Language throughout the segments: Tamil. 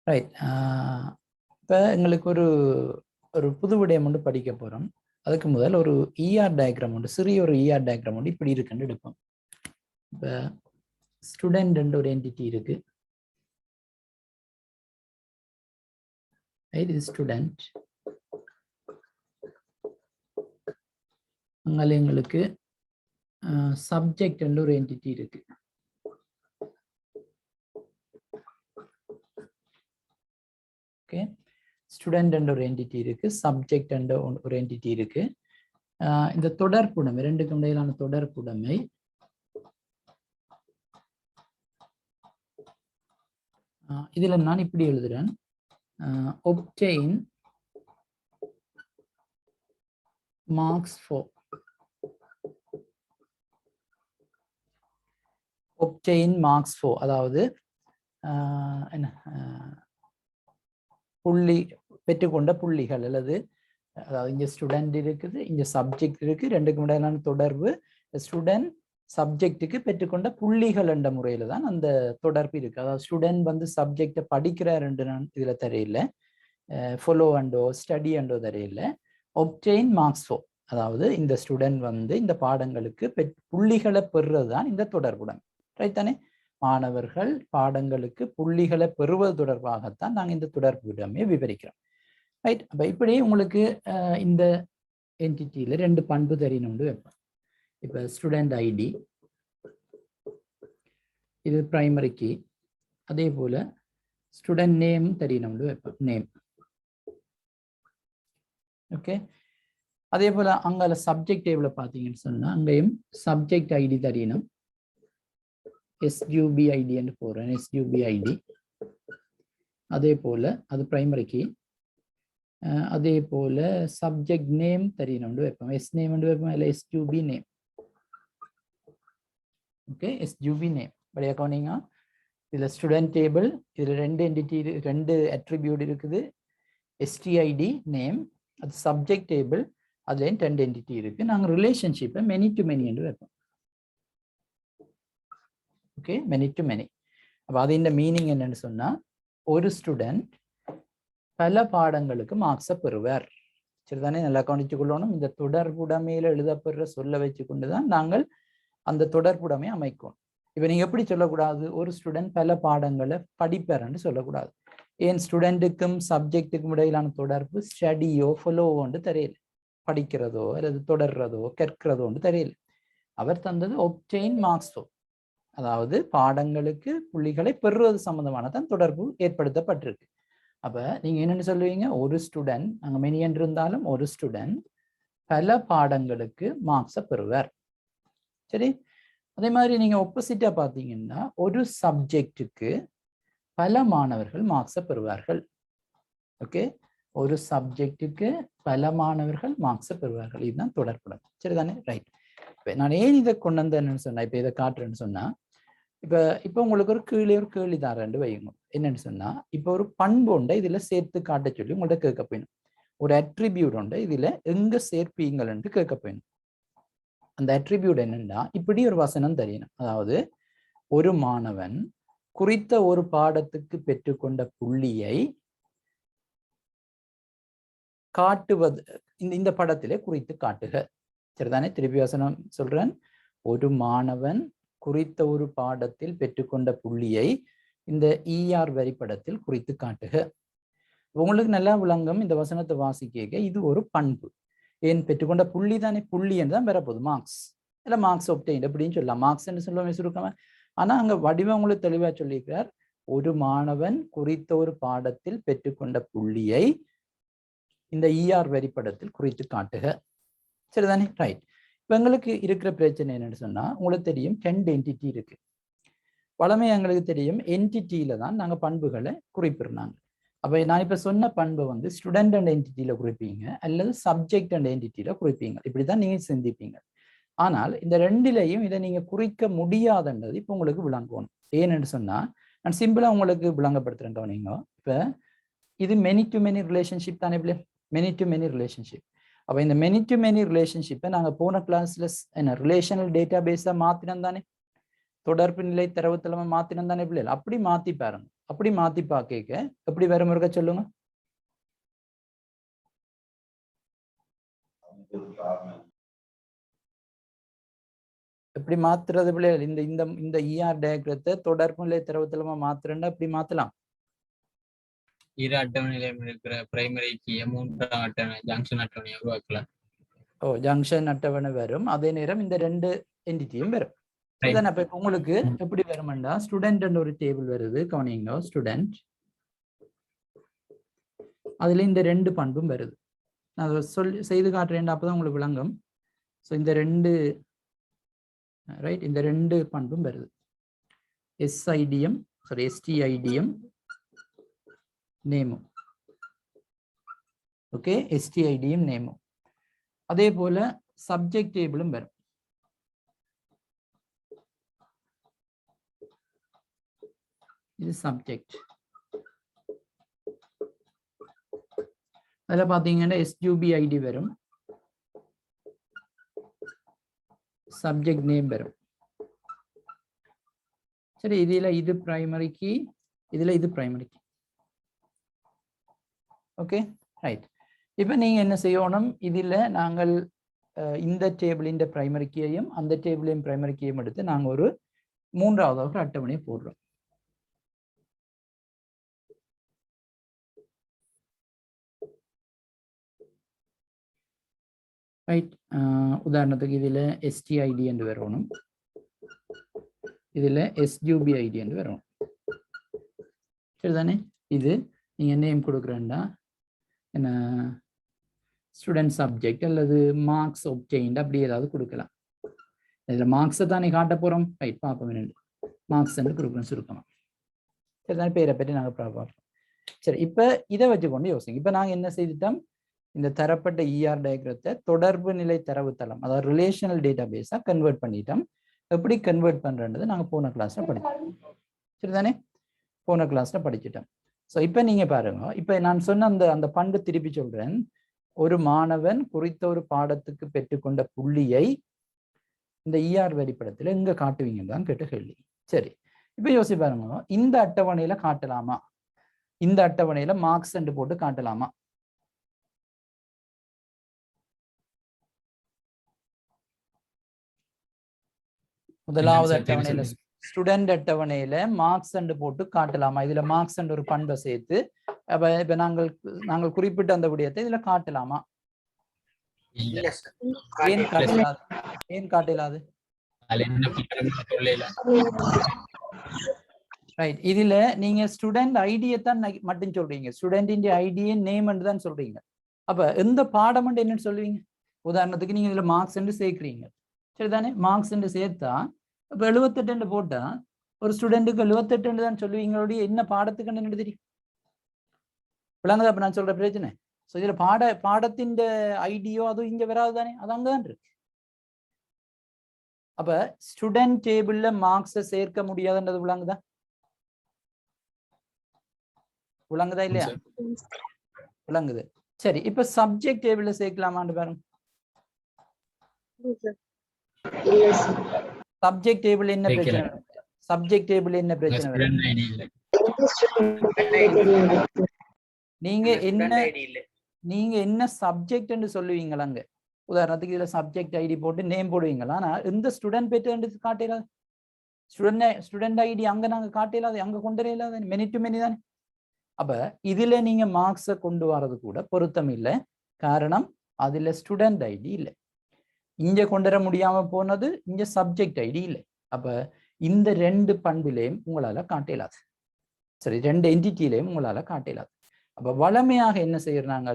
ரைட். இப்போ எங்களுக்கு ஒரு ஒரு புது விடயம் ஒன்று படிக்க போகிறோம். அதுக்கு முதல் ஒரு இஆர் டயக்ராம் உண்டு, சிறிய ஒரு இஆர் டயக்ராம் உண்டு, இப்படி இருக்குன்னு எடுப்போம். இப்போ ஸ்டூடெண்ட் ஒரு என்டிட்டி இருக்கு. இது ஸ்டூடெண்ட். அங்கே எங்களுக்கு சப்ஜெக்ட் ஒரு என்டிட்டி இருக்கு. ஓகே, ஸ்டூடெண்ட் ஒரு என்டிட்டி இருக்கு, சப்ஜெக்ட் ஒரு என்டிட்டி இருக்கு. இந்த தொடர்புடைமை, ரெண்டுக்கும் இடையிலான தொடர்புடைமை இதுல நான் இப்படி எழுதுறேன். obtain marks for அதாவது என்ன புள்ளி பெற்றுக்கொண்ட புள்ளிகள், அல்லது அதாவது இங்க ஸ்டூடெண்ட் இருக்குது, இங்க சப்ஜெக்ட் இருக்கு, ரெண்டுக்கும் இடையிலான தொடர்பு ஸ்டூடெண்ட் சப்ஜெக்டுக்கு பெற்றுக்கொண்ட புள்ளிகள் என்ற முறையில தான் அந்த தொடர்பு இருக்கு. அதாவது ஸ்டூடெண்ட் சப்ஜெக்டை படிக்கிறாருன்னு நான் இதுல தெரியல, ஃபாலோ அண்டோ ஸ்டடி அண்டோ தெரியல. ஒப்டெயின் மார்க்ஸ் ஃபோ, அதாவது இந்த ஸ்டூடெண்ட் இந்த பாடங்களுக்கு புள்ளிகளை பெறுறது தான் இந்த தொடர்புடன். ரைட் தானே? மாணவர்கள் பாடங்களுக்கு புள்ளிகளை பெறுவது தொடர்பாகத்தான் நாங்கள் இந்த தொடர்புடமே விவரிக்கிறோம். ரைட். அப்ப இப்படி உங்களுக்கு இந்த என்டிட்டியில ரெண்டு பண்பு தெரியணும்னு வைப்போம். இப்ப ஸ்டூடெண்ட் ஐடி, இது பிரைமரி கீ. அதே போல ஸ்டூடெண்ட் நேம் தெரியணும்னு வைப்போம், நேம். ஓகே, அதே போல அங்கால சப்ஜெக்ட் டேபிள பார்த்தீங்கன்னு சொன்னா அங்கேயும் சப்ஜெக்ட் ஐடி தெரியணும். SUB ஐடி என்று போறேன், SUB ஐடி. அதே போல அது பிரைமரி கீ. அதே போல சப்ஜெக்ட் நேம் தெரியணும்னு வைப்போம், எஸ் நேம் வைப்போம், இல்லை SUB name. Okay, SUB name. பழைய கவனிங்க, இதுல ஸ்டூடெண்ட் டேபிள், இதுல ரெண்டு என்டிட்டி, ரெண்டு அட்ரிபியூட் இருக்குது. STID நேம், அது சப்ஜெக்ட் டேபிள், அதுல ரெண்டு என்டிட்டி இருக்கு. நாங்க ரிலேஷன்ஷிப்பை மெனி டு மெனி என்று வைப்போம். Okay, many to many. அப்ப அது இந்த மீனிங் என்னன்னு சொன்னா, ஒரு ஸ்டூடெண்ட் பல பாடங்களுக்கு மார்க்ஸை பெறுவார். சரிதானே? நல்லா கவனித்துக் கொள்ளணும். இந்த தொடர்புடைமையில எழுதப்படுற சொல்ல வச்சு கொண்டுதான் நாங்கள் அந்த தொடர்புடைமையை அமைக்கும். இப்ப நீங்க எப்படி சொல்லக்கூடாது, ஒரு ஸ்டூடெண்ட் பல பாடங்களை படிப்பார்ன்னு சொல்லக்கூடாது. ஏன்? ஸ்டூடெண்ட்டுக்கும் சப்ஜெக்டுக்கும் இடையிலான தொடர்பு ஸ்டடியோ ஃபாலோவோன்னு தெரியல, படிக்கிறதோ அல்லது தொடர்றதோ கற்கிறதோன்னு தெரியல. அவர் தந்தது obtain marks for, அதாவது பாடங்களுக்கு புள்ளிகளை பெறுவது சம்பந்தமானதான் தொடர்பு ஏற்படுத்தப்பட்டிருக்கு. அப்ப நீங்க என்னன்னு சொல்லுவீங்க, ஒரு ஸ்டூடெண்ட், அங்க மெனி என்று இருந்தாலும் ஒரு ஸ்டூடெண்ட் பல பாடங்களுக்கு மார்க்ஸை பெறுவார். சரி, அதே மாதிரி நீங்க ஒப்போசிட்டா பாத்தீங்கன்னா ஒரு சப்ஜெக்டுக்கு பல மாணவர்கள் மார்க்ஸை பெறுவார்கள். ஓகே, ஒரு சப்ஜெக்டுக்கு பல மாணவர்கள் மார்க்ஸை பெறுவார்கள். இதுதான் தொடர்புடன். சரிதானே? ரைட். இப்ப நான் ஏன் இதை கொண்டு வந்தேன்னு சொன்னா, இப்ப இதை காட்டுறேன்னு சொன்னா, இப்ப உங்களுக்கு ஒரு கேள்வி தரேன் வைங்க. என்னன்னு சொன்னா, இப்ப ஒரு பண்பு உண்டை இதுல சேர்த்து காட்ட சொல்லி உங்கள்ட்ட கேட்க போயணும். ஒரு அட்ரிபியூட் உண்டை இதுல எங்க சேர்ப்பீங்கன்னு கேட்க போயணும். அந்த அட்ரிபியூட் என்னன்னா, இப்படி ஒரு வசனம் தெரியணும். அதாவது ஒரு மாணவன் குறித்த ஒரு பாடத்துக்கு பெற்றுக்கொண்ட புள்ளியை காட்டுவது இந்த படத்திலே குறித்து காட்டுக. சரிதானே? திருப்பி வசனம் சொல்றேன். ஒரு மாணவன் குறித்த ஒரு பாடத்தில் பெற்றுக்கொண்ட புள்ளியை இந்த ER வரிப்படத்தில் குறித்து காட்டுக. உங்களுக்கு நல்லா விளங்கும். இந்த வசனத்தை வாசிக்க இது ஒரு பண்பு. ஏன்? பெற்றுக்கொண்ட புள்ளி தானே, புள்ளி என்று தான் பெறப்போகுது, மார்க்ஸ். இல்ல மார்க்ஸ் obtained அப்படின்னு சொல்லலாம், மார்க்ஸ் என்று சொல்லுவோம் சுருக்கமா. ஆனா அங்க வடிவம் உங்களுக்கு தெளிவா சொல்லியிருக்கிறார். ஒரு மாணவன் குறித்த ஒரு பாடத்தில் பெற்றுக்கொண்ட புள்ளியை இந்த ER வரிப்படத்தில் குறித்து காட்டுக. சரிதானே? ரைட். இப்ப எங்களுக்கு இருக்கிற பிரச்சனை என்னன்னு சொன்னா, உங்களுக்கு தெரியும் 2 என்டிட்டி இருக்கு. வளமை எங்களுக்கு தெரியும் என்டிட்டியில தான் நாங்க பண்புகளை குறிப்பிடுறாங்க. அப்ப நான் இப்ப சொன்ன பண்பை ஸ்டூடெண்ட் அண்ட் என்டிட்டியில குறிப்பீங்க, அல்லது சப்ஜெக்ட் அண்ட் என்டிட்டியில குறிப்பீங்க. இப்படிதான் நீங்க சிந்திப்பீங்க. ஆனால் இந்த ரெண்டிலையும் இதை நீங்க குறிக்க முடியாதுன்றது இப்ப உங்களுக்கு விளங்கணும். ஏன்னு சொன்னா, நான் சிம்பிளா உங்களுக்கு விளங்கப்படுத்துறேன். கவனிங்க. இப்ப இது மெனி டு மெனி ரிலேஷன்ஷிப் தானே? Many to many relationship. அப்ப இந்த மெனி டு மெனி ரிலேஷன்ஷிப்பை நாங்க போன கிளாஸ்ல என்ன ரிலேஷனல் டேட்டா பேஸா மாத்தினம் தானே, தொடர்பு நிலை தரவுத்தளமா மாத்தினம் தானே பிள்ளைகள்? அப்படி மாத்தி பாருங்க. அப்படி மாத்தி பார்க்க எப்படி வரும் இருக்க சொல்லுங்க. எப்படி மாத்துறது பிள்ளைகள்? இந்த இந்த இந்த இஆர் டயக்ரத்தை தொடர்பு நிலை தரவுத்தளமா மாத்துறேன்னா இப்படி மாத்தலாம். இரு அட்டவணையிலும் இருக்கிற பிரைமரி கீயை மூன்றாம் அட்டவணை ஜங்ஷன் அட்டவணையை உருவாக்கலாம். ஜங்ஷன் அட்டவணை வரும், அதே நேரம் இந்த ரெண்டு என்டிட்டியும் வரும். அப்ப உங்களுக்கு எப்படி வரும்னா ஸ்டூடெண்ட் ஒரு டேபிள் வருது, கவனிங்க ஸ்டூடெண்ட். அதுல இந்த ரெண்டு பண்பும் வருது. நான் செய்து காட்டுறேன், அப்பதான் உங்களுக்கு விளங்கும். ஸோ இந்த ரெண்டு ரைட், இந்த ரெண்டு பண்பும் வருது. எஸ்ஐடிஎம் சாரி எஸ்டிஐடிஎம் நேமும். ஓகே, எஸ்டிஐடிஎம் நேமும். அதே போல சப்ஜெக்ட் டேபிளும் வரும். இது சப்ஜெக்ட். அதில் பார்த்தீங்கன்னா எஸ்யூபி ஐடி வரும், சப்ஜெக்ட் நேம் வரும். சரி, இதில் இது பிரைமரி கீ, இதில் இது பிரைமரி கீ. Okay right. இப்போ நீங்கள் என்ன செய்யணும், இதில் நாங்கள் இந்த டேபிளின் பிரைமரி கீயையும் அந்த டேபிளின் பிரைமரி கீயையும் எடுத்து நாங்கள் ஒரு மூன்றாவது அட்டவணையை போடுறோம். ரைட், உதாரணத்துக்கு இதில் எஸ்டிஐடி என்று வரணும், இதில் எஸ்யூபி ஐடி என்று வரணும். சரிதானே? இது நீங்கள் நேம் கொடுக்குறேன்டா என்ன, ஸ்டூடெண்ட் சப்ஜெக்ட் அல்லது மார்க்ஸ் ஒப்டெயின்ட் அப்படி ஏதாவது கொடுக்கலாம். இதில் மார்க்ஸை தானே காட்ட போகிறோம். ரைட், பார்ப்போம் ரெண்டு மார்க்ஸ் என்று கொடுக்குறோம் சுருக்கமாக. சரிதானே? பேரை பற்றி நாங்கள் பார்ப்போம். சரி, இப்போ இதை வச்சுக்கொண்டு யோசிங்க. இப்போ நாங்கள் என்ன செய்துட்டோம், இந்த தரப்பட்ட இஆர் டயக்ரத்தை தொடர்பு நிலை தரவுத்தளம், அதாவது ரிலேஷனல் டேட்டா பேஸாக கன்வெர்ட் பண்ணிட்டோம். எப்படி கன்வெர்ட் பண்ணுறது நாங்கள் போன கிளாஸில் படிச்சோம். சரிதானே? போன கிளாஸில் படிச்சுட்டோம். ஸோ இப்போ நீங்கள் பாருங்க, இப்போ நான் சொன்ன அந்த பண்பு திருப்பி சொல்கிறேன். ஒரு மாணவன் குறித்த ஒரு பாடத்துக்கு பெற்றுக்கொண்ட புள்ளியை இந்த இஆர் வரிப்படத்தில் எங்கே காட்டுவீங்கன்னு தான் கேட்ட கேள்வி. சரி, இப்போ யோசி பாருங்க, இந்த அட்டவணையில காட்டலாமா, இந்த அட்டவணையில மார்க்ஸ் என்று போட்டு காட்டலாமா? முதலாவது அட்டவணையில ஸ்டூடெண்ட் அட்டவணையில மார்க்ஸ் அண்டு போட்டு காட்டலாமா? இதுல மார்க்ஸ் அண்ட் ஒரு பண்பை சேர்த்து இப்ப நாங்கள் குறிப்பிட்ட அந்த விடயத்தை இதுல காட்டலாமா? ஏன் காட்டலாது? ஏன் காட்டலாது? ரைட், இதுல நீங்க ஸ்டூடெண்ட் ஐடியை தான் மட்டும் சொல்றீங்க, ஸ்டூடெண்ட் ஐடியை நேம் தான் சொல்றீங்க. அப்ப எந்த பாடம் என்னன்னு சொல்லுவீங்க? உதாரணத்துக்கு நீங்க இதுல மார்க்ஸ் சேர்க்கிறீங்க, சரிதானே? மார்க்ஸ் சேர்த்தா இப்போ 78 போட்டா ஒரு ஸ்டூடெண்ட்டுக்கு 78 தான் சொல்லுவீங்களுடைய என்ன பாடத்துக்கு என்ன தெரியும்? விளங்குதா அப்ப நான் சொல்ற பிரச்சனை? ஸோ இதுல பாடத்தின் ஐடியோ அதுவும் இங்க வராது தானே, அது அங்கதான் இருக்கு. அப்ப ஸ்டூடெண்ட் டேபிள்ல மார்க்ஸை சேர்க்க முடியாதுன்றது விளங்குதா? விளங்குதா இல்லையா? விளங்குது. சரி, இப்ப சப்ஜெக்ட் டேபிள்ல சேர்க்கலாமான்னு பாருங்க. சப்ஜெக்ட் டேபிள் என்ன பிரச்சனை? சப்ஜெக்ட் டேபிள் என்ன பிரச்சனை? நீங்க என்ன சப்ஜெக்ட் சொல்லுவீங்களா? அங்க உதாரணத்துக்கு இதுல சப்ஜெக்ட் ஐடி போட்டு நேம் போடுவீங்களா? ஆனா எந்த ஸ்டூடெண்ட் பேட்டு காட்டலாது, ஸ்டூடெண்ட் ஐடி அங்க நாங்க காட்டலாது, அங்க கொண்டு வரலாது, மெனி டு மெனி தானே. அப்ப இதுல நீங்க மார்க்ஸை கொண்டு வர்றது கூட பொருத்தம் இல்லை. காரணம், அதுல ஸ்டூடெண்ட் ஐடி இல்லை. இங்க கொண்டு வர முடியாம போனது இங்க சப்ஜெக்ட் ஐடி இல்லை. அப்ப இந்த ரெண்டு பண்பிலையும் உங்களால காட்டலாது. சரி, ரெண்டு என்டிட்டிலையும் உங்களால காட்டலாது. அப்ப வளமையாக என்ன செய்யறாங்க,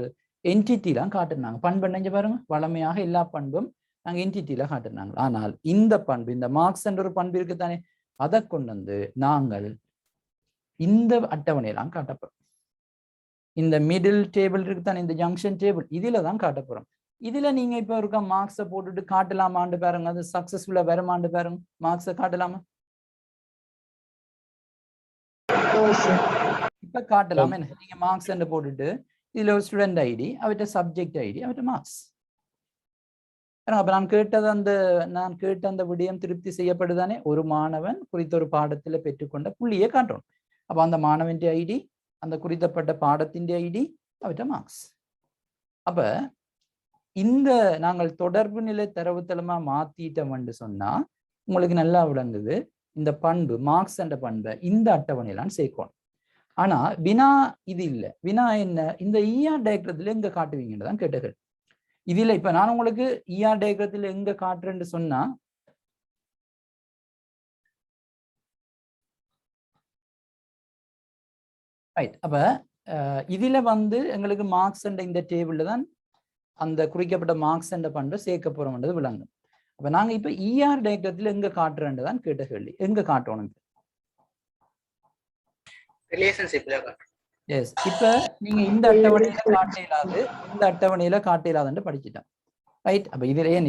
என்டிட்டிலாம் காட்டுனாங்க. பண்பு நினைஞ்சு பாருங்க, வளமையாக எல்லா பண்பும் நாங்க என்டிட்டில காட்டுனாங்க. ஆனால் இந்த பண்பு, இந்த மார்க்ஸ் என்ற ஒரு பண்பு இருக்குத்தானே, அதை கொண்டு வந்து நாங்கள் இந்த அட்டவணையெல்லாம் காட்டப்போறோம். இந்த மிடில் டேபிள் இருக்குத்தானே, இந்த ஜங்ஷன் டேபிள், இதுல தான் காட்டப்போறோம். இதுல நீங்க இப்ப இருக்க மார்க்ஸை போட்டுட்டு காட்டலாமான்னு பாருங்க, அது சக்சஸ்ஃபுல்லா வருமான்னு பாருங்க. மார்க்ஸை காட்டலாமா? இப்ப காட்டலாமா? என்ன நீங்க மார்க்ஸ் என்று போட்டுட்டு இதுல ஒரு ஸ்டூடெண்ட் ஐடி, அவற்ற சப்ஜெக்ட் ஐடி, அவற்ற மார்க்ஸ். அப்ப நான் கேட்ட அந்த விடயம் திருப்தி செய்யப்படுதானே? ஒரு மாணவன் குறித்த ஒரு பாடத்துல பெற்றுக்கொண்ட புள்ளியை காட்டுறோம். அப்ப அந்த மாணவന്റെ ஐடி, அந்த குறித்தப்பட்ட பாடத்தின் ஐடி, அவற்ற மார்க்ஸ். அப்ப இந்த நாங்கள் தொடர்பு நிலை தரவுத்தளமா மாத்திட்டோம்னு சொன்னா உங்களுக்கு நல்லா விளங்குது. இந்த பண்பு மார்க்ஸ் என்ற பண்பை இந்த அட்டவணையிலான் சேர்க்கணும். ஆனா வினா இது இல்லை. வினா என்ன, இந்த இஆர் டயக்ரத்துல எங்க காட்டுவீங்கன்னு தான் கேட்டது. இதுல இப்ப நான் உங்களுக்கு இஆர் டயக்ரத்துல எங்க காட்டுறேன்னு சொன்னா ரைட். அப்ப இதுல எங்களுக்கு மார்க்ஸ் என்ற இந்த டேபிள்ல தான் அந்த குறிக்கப்பட்ட மார்க்ஸ் என்ற பண்பை சேர்க்க போறோம்ன்றது விளங்கும். அப்ப நாங்க இப்ப இஆர் டயக்ரத்துல எங்க காட்டுறேன்னு தான் கேட்ட கேள்வி. எங்க காட்டணும்? ரிலேஷன்ஷிப்ல. எஸ். இப்ப நீங்க இந்த அட்டவணையில காட்ட இயலாதுன்னு படிச்சுட்டோம். ரைட். அப்ப இதுலயும்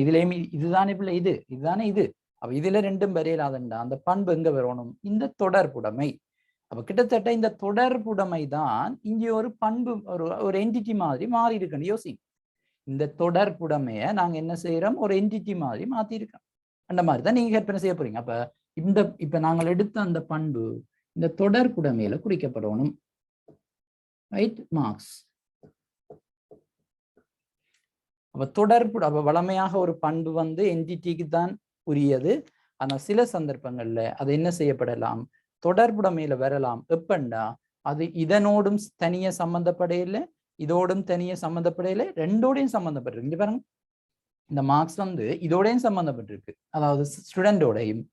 இதுதானே பிள்ளை, இதுதானே இது. அப்ப இதுல ரெண்டும் வரையலாதுண்டா அந்த பண்பு எங்க வரணும்? இந்த தொடர்புடைமை. அப்ப கிட்டத்தட்ட இந்த தொடர்புடைமை தான் இங்கே ஒரு பண்பு, ஒரு என்டிட்டி மாதிரி மாறி இருக்குன்னு யோசிங்க. இந்த தொடர்புடைமையை நாங்க என்ன செய்யறோம்? ஒரு என்டிட்டி மாதிரி மாத்தி இருக்கோம். அந்த மாதிரி தான் நீங்க கற்பனை செய்ய போறீங்க. அப்ப இப்ப நாங்கள் எடுத்த அந்த பண்பு இந்த தொடர்புடைமையில குறிக்கப்படணும். Right, marks. அப்ப வளமையாக ஒரு பண்பு என்டிட்டிக்கு தான் உரியது. ஆனா சில சந்தர்ப்பங்கள்ல அது என்ன செய்யப்படலாம்? தொடர்புடைமையில வரலாம். எப்பண்டா அது இதனோடும் தனிய சம்பந்தப்படையில, இதோடும் தனிய சம்பந்தப்படையில, ரெண்டோடையும் சம்பந்தப்பட்டிருக்கு. இங்க பாருங்க, இந்த மார்க்ஸ் இதோடையும் சம்பந்தப்பட்டிருக்கு, அதாவது ஸ்டூடெண்டோடையும்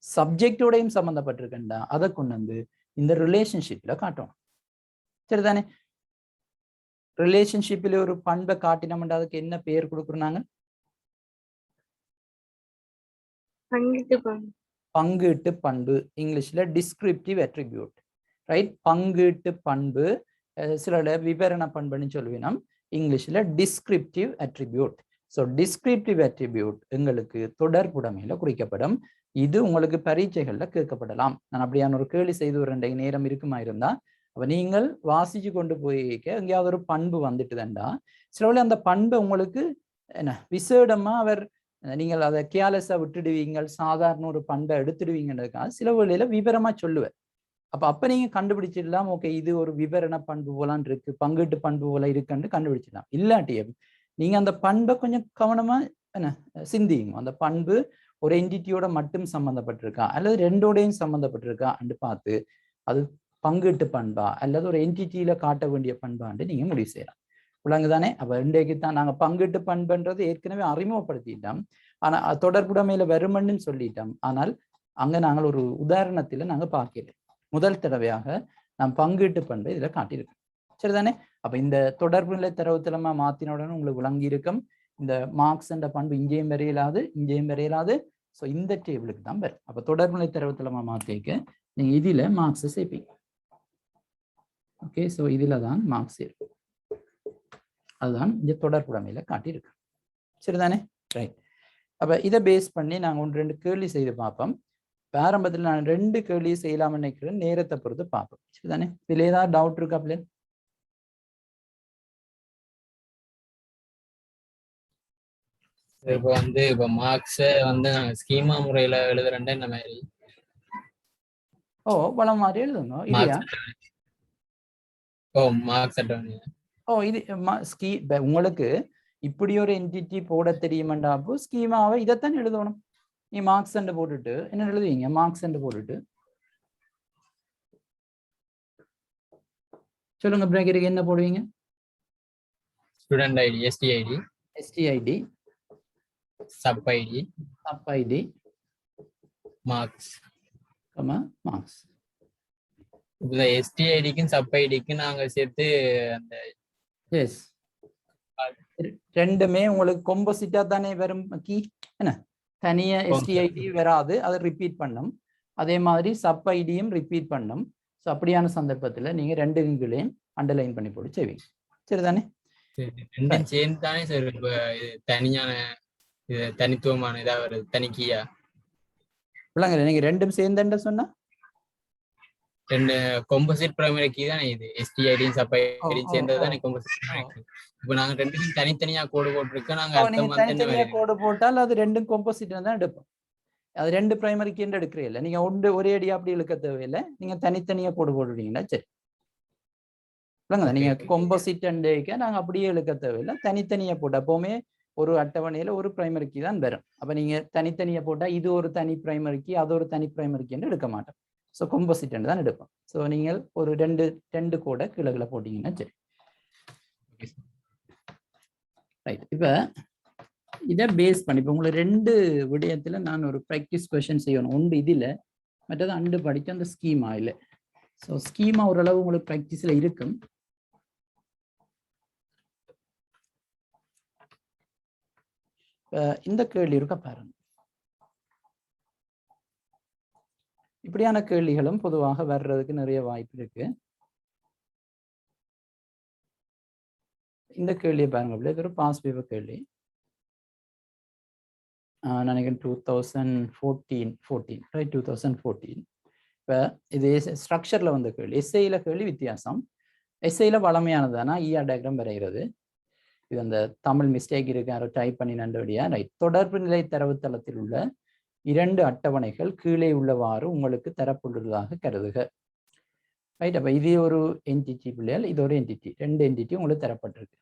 சப்ஜெக்டோடையும் சம்பந்தப்பட்டிருக்குண்டா அதை கொண்டு இந்த ரிலேஷன்ஷிப்ல காட்டணும். சரிதானே? ரிலேஷன்ஷிப்ல ஒரு பண்பை காட்டினோம்னா அதுக்கு என்ன பேர் கொடுக்குறாங்க? பங்கீட்டு பண்பு. இங்கிலீஷ்ல டிஸ்கிரிப்டிவ் அட்ரிபியூட். ரைட். பங்கீட்டு பண்பு, சில விவரண பண்புன்னு சொல்லுவீங்க. இங்கிலீஷ்ல descriptive attribute. So descriptive attribute எங்களுக்கு தொடர்புடைமையில குறிக்கப்படும். இது உங்களுக்கு பரீட்சைகள்ல கேட்கப்படலாம். நான் அப்படியான ஒரு கேள்வி செய்து ஒரு 2 நேரம் இருக்குமா இருந்தா அப்ப நீங்கள் வாசிச்சு கொண்டு போய் எங்கேயாவது ஒரு பண்பு வந்துட்டுதான்டா சில அந்த பண்பை உங்களுக்கு என்ன விசேடமா நீங்கள் அதை கேர்லெஸ்ஸா விட்டுடுவீங்க, சாதாரண ஒரு பண்பை எடுத்துடுவீங்கன்றதுக்காக சில வேளையில விவரமா சொல்லுவேன். அப்ப நீங்க கண்டுபிடிச்சிடலாம், ஓகே இது ஒரு விவரண பண்பு போலான் இருக்கு, பங்கீட்டு பண்பு போல இருக்குன்னு கண்டுபிடிச்சிடலாம். இல்லாட்டியும் நீங்க அந்த பண்பை கொஞ்சம் கவனமா என்ன சிந்திங்க. அந்த பண்பு ஒரு என்டிட்டியோட மட்டும் சம்பந்தப்பட்டிருக்கா அல்லது ரெண்டோடையும் சம்பந்தப்பட்டிருக்கா என்று பார்த்து அது பங்கீட்டு பண்பா அல்லது ஒரு என்டிட்டியில காட்ட வேண்டிய பண்பான்னு நீங்க முடிவு செய்யலாம். விளங்குதானே? அப்ப இன்றைக்கு தான் நாங்க பங்கீட்டு பண்புன்றது ஏற்கனவே அறிமுகப்படுத்திட்டோம். ஆனா தொடர்புடைமையில வருமன்னு சொல்லிட்டோம். ஆனால் அங்க நாங்கள் ஒரு உதாரணத்துல நாங்க பார்க்கல. முதல் தடவையாக நாம் பங்கீட்டு பண்பை இதுல காட்டியிருக்கோம். சரிதானே? அப்ப இந்த தொடர்பு நிலை தரவுத்தளமா மாத்தினுடன் உங்களுக்கு விளங்கி இருக்கும். இந்த மார்க்ஸ் என்ற பண்பு இங்கேயும் வரையலாது, இங்கேயும் வரையலாது. ஸோ இந்த டேபிளுக்கு தான் வரும். அப்ப தொடர்பு நிலை தரவுத்தளமா மாத்திக்க நீங்க இதுல மார்க்ஸ் சேர்ப்பீங்க. ஓகே, ஸோ இதுல தான் மார்க்ஸ் இருக்கும். அதுதான் இந்த தொடர்புடைமையில காட்டியிருக்கு. சரிதானே? ரைட். அப்ப இதை பேஸ் பண்ணி நாங்க 1-2 கேள்வி செய்து பார்ப்போம். ஆரம்பத்தில் நான் 2 கேள்வி செய்யலாம்னு நினைக்கிறேன், நேரத்தை பொறுத்து பார்ப்போம். சரிதானே? இதுல ஏதாவது டவுட் இருக்கா பிள்ளை? இப்போ இப்போ மார்க்ஸ் நாங்க ஸ்கீமா முறையில எழுதுறேன் இந்த மாதிரி. ஓ, பலம் மாதிரி எழுதுங்க. இல்லையா? ஓ, மார்க்ஸ் அட்டவணை. ஓ, இது உங்களுக்கு இப்படி ஒரு என்டிட்டி போட தெரியுமாண்டாப்போ ஸ்கீமாவை இதைத்தான் எழுதணும். நீ மார்க்ஸ் போட்டுட்டு என்ன எழுதுவீங்க? மார்க்ஸ் போட்டுட்டு சொல்லுங்க பிரேக்கருக்கு என்ன போடுவீங்க? Student ID, STID, STID, sub ID, marks, marks. இப்போ எஸ்டிஐடிக்கும் சப் ஐடிக்கும் நாங்க சேர்த்து அந்த எஸ் ரெண்டுமே உங்களுக்கு கொம்போசிட்டா தானே வரும். கீ என்ன தனியா எஸ்டிஐடி வராது, அதை ரிப்பீட் பண்ணும். அதே மாதிரி சப் ஐடியும் ரிப்பீட் பண்ணும். ஸோ அப்படியான சந்தர்ப்பத்துல நீங்க 2 கீழையும் அண்டர்லைன் பண்ணி போட்டு செய்வீங்க. சரிதானே? ரெண்டும் சேர்ந்து தானே சார் இப்போ தனியான தனித்துவமான இதா வருது, தனிக்கியா இல்லைங்க. நீங்க ரெண்டும் சேர்ந்துன்னு சொன்னா 2 composite primary key தானே இது. எஸ்டிஐடியும் சப் ஐடியும் சேர்ந்தது தானே composite primary key. இப்போ நாங்க 2க்கும் தனித்தனியா கோடு போட்டுருக்கோம். நாங்க தனித்தனியா கோடு போட்டால் அது 2ம் composite தான் எடுப்போம். அது 2 பிரைமரி கீ எடுக்கிறே இல்லை, நீங்க ஒரே அடி அப்படி இழுக்க தேவையில்லை, நீங்க தனித்தனியா போடுவீங்கன்னா சரி. நீங்க கொம்போசிட் நாங்க அப்படியே இழுக்க தேவையில்லை, தனித்தனியா போட்டு எப்பவுமே ஒரு அட்டவணையில ஒரு பிரைமரி கீ தான் வரும். அப்ப நீங்க தனித்தனியா போட்டா இது ஒரு தனி பிரைமரி கீ, அது ஒரு தனி பிரைமரி கீ எடுக்க மாட்டோம். ஸோ கொம்போசிட் தான் எடுப்போம். ஸோ நீங்கள் ஒரு ரெண்டு கூட கீழே போட்டீங்கன்னா சரி. ரைட். இப்ப இதை பேஸ் பண்ணி இப்போ உங்களுக்கு 2 விடயத்துல நான் ஒரு ப்ராக்டிஸ் கொஸ்டின் செய்யணும். ஒன்று இதுல, மற்றது அண்டு படிக்க அந்த ஸ்கீமா இல்லை. ஸோ ஸ்கீமா ஓரளவு உங்களுக்கு ப்ராக்டிஸ்ல இருக்கும். இந்த கேள்வி இருக்க பாருங்க. இப்படியான கேள்விகளும் பொதுவாக வர்றதுக்கு நிறைய வாய்ப்பு இருக்கு. இந்த கேள்வியை பாருங்க, அப்படியே ஒரு பாஸ் பேப்பர் கேள்வி. நினைக்கிறேன் 2014 ரைட், 2014. இப்போ இது ஸ்ட்ரக்சர்ல வந்த கேள்வி. எஸ்ஐல கேள்வி வித்தியாசம். எஸ்ஐல வளமையானதானா இஆர் டயக்ராம் வரைகிறது. இது அந்த தமிழ் மிஸ்டேக் இருக்கு, யாரோ டைப் பண்ணி நண்டபடியா. ரைட். தொடர்பு நிலை தரவுத்தளத்தில் உள்ள 2 அட்டவணைகள் கீழே உள்ளவாறு உங்களுக்கு தரப்பட்டுள்ளதாக கருதுக. ரைட். அப்ப இது ஒரு என்டிட்டி பிள்ளைகள், இது ஒரு என்டிட்டி, 2 என்டிட்டி உங்களுக்கு தரப்பட்டிருக்கு.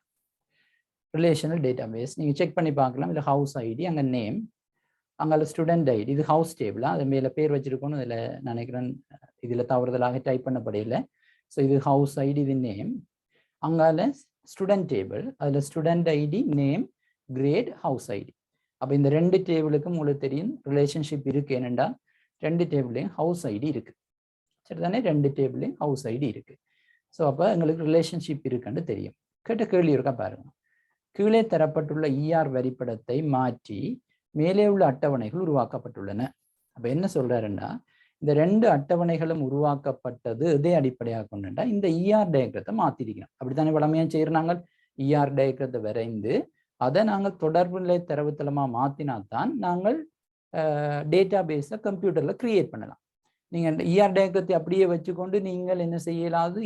ரிலேஷனல் டேட்டாபேஸ் நீங்க செக் பண்ணி பார்க்கலாம். இல்லை ஹவுஸ் ஐடி, அங்கே நேம், அங்கே ஸ்டூடெண்ட் ஐடி, இது ஹவுஸ் டேபிளா, அது மேலே பேர் வச்சிருக்கணும். இதில் நினைக்கிறேன் இதில் தவறுதலாக டைப் பண்ணப்படையில. ஸோ இது ஹவுஸ் ஐடி, இது நேம். அங்கால ஸ்டூடெண்ட் டேபிள், அதில் student ID, name, grade, house ID. அப்போ இந்த 2 டேபிளுக்கும் உங்களுக்கு தெரியும் ரிலேஷன்ஷிப் இருக்கு. என்னென்னா 2 டேபிளையும் ஹவுஸ் ஐடி இருக்கு, சரிதானே? 2 டேபிளையும் ஹவுஸ் ஐடி இருக்கு. ஸோ அப்போ எங்களுக்கு ரிலேஷன்ஷிப் இருக்குன்னு தெரியும். கேட்ட கேள்வி இருக்கா பாருங்க. கீழே தரப்பட்டுள்ள இஆர் வரிப்படத்தை மாற்றி மேலே உள்ள அட்டவணைகள் உருவாக்கப்பட்டுள்ளன. அப்ப என்ன சொல்றாருன்னா, இந்த 2 அட்டவணைகளும் உருவாக்கப்பட்டது இதே அடிப்படையாக கொண்டுண்டா இந்த இஆர் டயக்ரத்தை மாத்திருக்கணும். அப்படித்தானே வளமையா செய்யறாங்க. இஆர் டயக்ரத்தை வரைந்து அதை நாங்கள் தொடர்பு நிலை தரவுத்தளமா மாத்தினாத்தான் நாங்கள் டேட்டா பேஸை கம்ப்யூட்டர்ல கிரியேட் பண்ணலாம். நீங்க இஆர் டயக்ரத்தை அப்படியே வச்சுக்கொண்டு நீங்கள் என்ன செய்யலாது,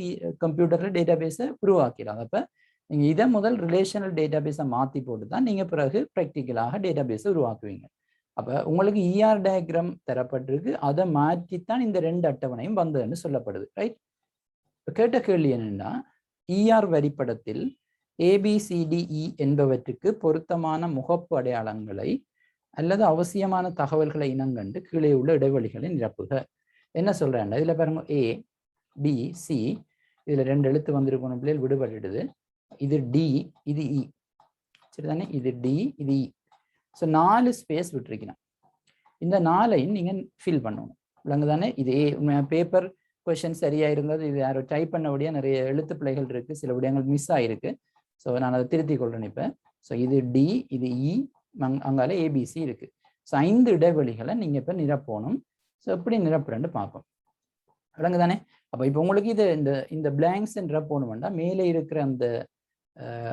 கம்ப்யூட்டர்ல டேட்டா பேஸை உருவாக்கலாம். அப்ப நீங்க இதை முதல் ரிலேஷனல் டேட்டா பேஸை மாற்றி போட்டு தான் நீங்க பிறகு ப்ராக்டிக்கலாக டேட்டா பேஸை உருவாக்குவீங்க. அப்ப உங்களுக்கு இஆர் டயக்ராம் தரப்பட்டிருக்கு, அதை மாற்றித்தான் இந்த 2 அட்டவணையும் வந்ததுன்னு சொல்லப்படுது. ரைட். கேட்ட கேள்வி என்னன்னா, இஆர் வரிப்படத்தில் ABCDE என்பவற்றுக்கு பொருத்தமான முகப்பு அடையாளங்களை அல்லது அவசியமான தகவல்களை இனங்கண்டு கீழே உள்ள இடைவெளிகளை நிரப்புக. என்ன சொல்றேன், இதுல பாருங்க ABC, இதுல 2 எழுத்து வந்திருக்கணும் பிள்ளைகள், விடுபட்டுடுது. இது டி, இது இ, சரிதானே? இது டி, இது இ. So 4 space விட்டுருக்கணும். இந்த 4ஐயும் நீங்க ஃபில் பண்ணணும், விளங்குதானே? இது பேப்பர் கொஸ்டின் சரியா இருந்தது, இது யாரோ டைப் பண்ணபடியா நிறைய எழுத்து பிழைகள் இருக்கு, சில விடயங்கள் மிஸ் ஆயிருக்கு. ஸோ நான் அதை திருத்திக் கொள்றேன் இப்ப. ஸோ இது டி, இது இ, அங்கால ஏபிசி இருக்கு. ஸோ 5 இடைவெளிகளை நீங்க இப்ப நிரப்பணும். ஸோ எப்படி நிரப்புறேன்னு பார்ப்போம், விளங்குதானே? அப்ப இப்போ உங்களுக்கு இது இந்த பிளாங்க்ஸ் நிரப்பணும் வேண்டாம், மேலே இருக்கிற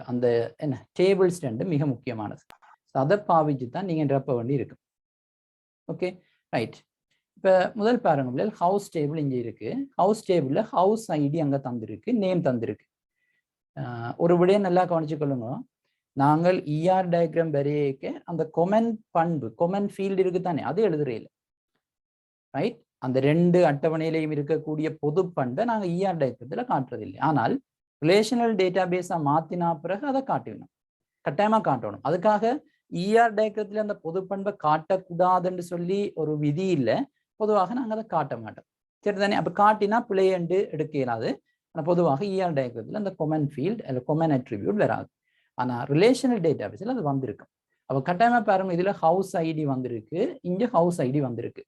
அந்த என்ன டேபிள் ஸ்டாண்டு மிக முக்கியமானது. அதை பாவிச்சு தான் நீங்க நிரப்ப வேண்டி இருக்கு. Okay, right. இப்ப முதல் பாருங்க, ஹவுஸ் டேபிள் இங்க இருக்கு. ஹவுஸ் டேபிள்ல ஹவுஸ் ஐடி அங்க தந்திருக்கு, நேம் தந்திருக்கு. ஒரு விடையை நல்லா கவனிச்சு கொள்ளுங்க. நாங்கள் இஆர் டயக்ராம் வரையக்க அந்த கொமெண்ட் பண்பு, கொமெண்ட் ஃபீல்டு இருக்கு தானே, அது எழுதுறையில். ரைட். அந்த 2 அட்டவணையிலையும் இருக்கக்கூடிய பொது பண்பை நாங்கள் இஆர் டயக்ராத்துல காட்டுறதில்லை. ஆனால் ரிலேஷனல் டேட்டா பேஸா மாத்தினா பிறகு அதை காட்டணும், கட்டாயமா காட்டணும். அதுக்காக இஆர் டயக்ராத்துல அந்த பொது பண்பை காட்டக்கூடாதுன்னு சொல்லி ஒரு விதி இல்லை. பொதுவாக நாங்கள் அதை காட்ட மாட்டோம், சரிதானே? அப்ப காட்டினா பிழையண்டு எடுக்க இயலாது. ஆனால் பொதுவாக இஆர் டயக்ராத்துல அந்த கொமெண்ட் ஃபீல்டு அல்ல கொமெண்ட் அட்ரிபியூட் வராது. ஆனா ரிலேஷனல் டேட்டா பேஸில் அது வந்திருக்கும். அப்ப கட்டாயமா பாருங்க, இதுல ஹவுஸ் ஐடி வந்திருக்கு, இங்க ஹவுஸ் ஐடி வந்திருக்கு.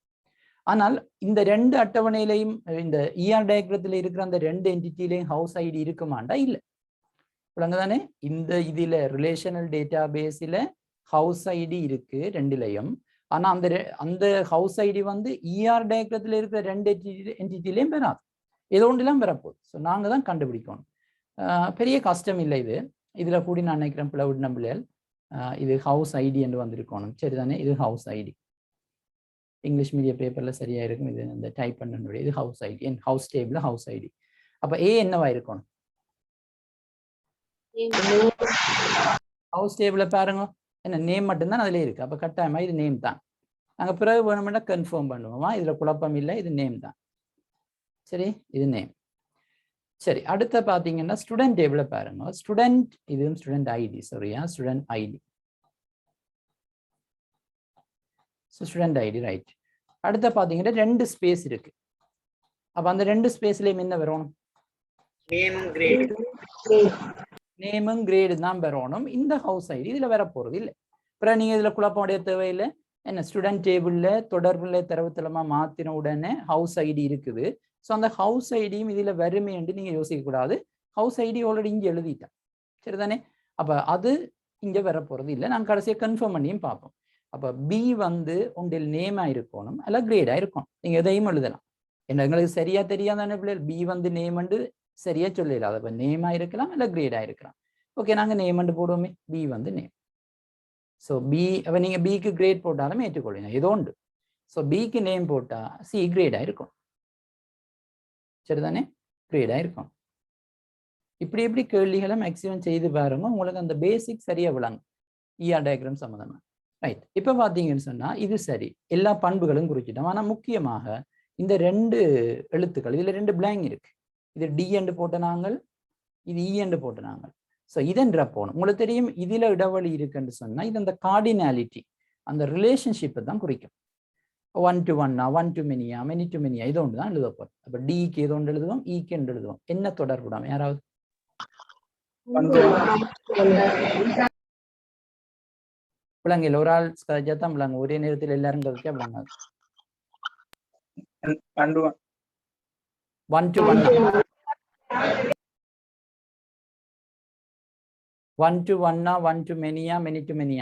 ஆனால் இந்த 2 அட்டவணையிலையும் இந்த இஆர் டயக்ராத்துல இருக்கிற அந்த 2 என்டிட்டிலையும் ஹவுஸ் ஐடி இருக்குமாண்டா இல்ல, விளங்குதானே? இந்த இதுல ரிலேஷனல் டேட்டா பேஸ்ல ஹவுஸ் ஐடி இருக்கு 2லையும். ஆனா அந்த ஹவுஸ் ஐடி வந்து இஆர் டயக்ராத்துல இருக்கிற 2 என்டிட்டிலையும் பெறாது, ஏதோ ஒன்றுலாம் பெறப்போகுது. ஸோ நாங்க தான் கண்டுபிடிக்கணும். பெரிய கஷ்டம் இல்லை இது. இதுல கூடி நான் நினைக்கிறேன் பிளவுட் நம்பிளையால் இது ஹவுஸ் ஐடி என்று வந்திருக்கணும், சரிதானே? இது ஹவுஸ் ஐடி, இங்கிலீஷ் மீடியம் பேப்பர்ல சரியா இருக்கும். இது இந்த டைப் பண்ண இது ஹவுஸ் ஐடி, என் ஹவுஸ் டேபிள் ஹவுஸ் ஐடி. அப்ப ஏ என்னவா இருக்கணும்? ஹவுஸ் டேபிள பாருங்க, என்ன நேம் மட்டும்தான் அதுல இருக்கு. அப்ப கட்டாயமா இது நேம் தான். நாங்கள் பிறகு வேணுமெண்டா கன்ஃபார்ம் பண்ணுவோமா, இதுல குழப்பம் இல்லை, இது நேம் தான். சரி, இது நேம். சரி, அடுத்த பார்த்தீங்கன்னா ஸ்டூடெண்ட் டேபிள பாருங்க. ஸ்டூடெண்ட், இதுவும் ஸ்டூடெண்ட் ஐடி, சரியா, student ID. Student ID, right. அடுத்த பார்த்தீங்கன்னா 2 ஸ்பேஸ் இருக்கு. அப்ப அந்த 2 ஸ்பேஸ்லயும் என்ன வரணும்? நேமும் கிரேடு தான் வரணும். இந்த ஹவுஸ் ஐடி இதுல வர போறது இல்லை. அப்புறம் நீங்க இதுல குழப்பம் அடைய தேவையில்லை. என்ன, ஸ்டூடெண்ட் டேபிள்ல தொடர்புல தரவுத்தளமா மாத்தின உடனே ஹவுஸ் ஐடி இருக்குது. ஸோ அந்த ஹவுஸ் ஐடியும் இதுல வருமே என்று நீங்க யோசிக்க கூடாது. ஹவுஸ் ஐடி ஆல்ரெடி இங்க எழுதிட்டேன், சரிதானே? அப்ப அது இங்க வர போறது இல்லை. நான் கடைசியா கன்ஃபார்ம் பண்ணியும் பார்ப்போம். அப்ப பி வந்து உண்டில் நேமா இருக்கணும், அல்ல கிரேடா இருக்கணும். நீங்க எதையும் எழுதலாம். என்ன, எங்களுக்கு சரியா தெரியாதானே பிள்ளைகள், பி வந்து நேம் சரியா சொல்லிடலாம். அப்ப நேமா இருக்கலாம், இல்ல கிரேடா இருக்கலாம். ஓகே, நாங்க நேம் போடுவோமே, பி வந்து நேம். ஸோ பி, அப்ப நீங்க பிக்கு கிரேட் போட்டாலும் ஏற்றுக்கொள்ளுங்க, ஏதோ உண்டு. ஸோ பிக்கு நேம் போட்டா சி கிரேடா இருக்கும், சரிதானே? கிரேடா இருக்கும். இப்படி எப்படி கேள்விகளை மேக்சிமம் செய்து பாருங்க, உங்களுக்கு அந்த பேசிக் சரியா விளங்கும் ER டயக்ராம் சம்மந்தமா. ரைட், இப்ப பாத்தீங்கன்னு சொன்னா இது சரி, எல்லா பண்புகளும் குறிச்சிட்டோம். ஆனா முக்கியமாக இந்த 2 எழுத்துக்கள், இதுல 2 பிளாங்க் இருக்கு. இது டி என்று போட்ட நாங்கள், இது இ என்று போட்ட நாங்கள். ஸோ இதென்ற போகணும். உங்களுக்கு தெரியும், இதுல இடைவெளி இருக்குன்னு சொன்னா இது அந்த கார்டினாலிட்டி, அந்த ரிலேஷன்ஷிப்பை தான் குறிக்கும். 1 to 1, 1 to many, many to many, இது ஒன்று தான் எழுத போறோம். அப்ப டிக்கு ஏதோ ஒன்று எழுதுவோம், ஈக்கு என்று எழுதுவோம். என்ன தொடர்புடாம யாராவது விளங்கல? ஒரு ஆள் கதைச்சாதான் விளங்க, ஒரே நேரத்தில் எல்லாரும் கதைச்சா விளங்காது. 1 to 1, 1 to 1, 1 to many, many to many.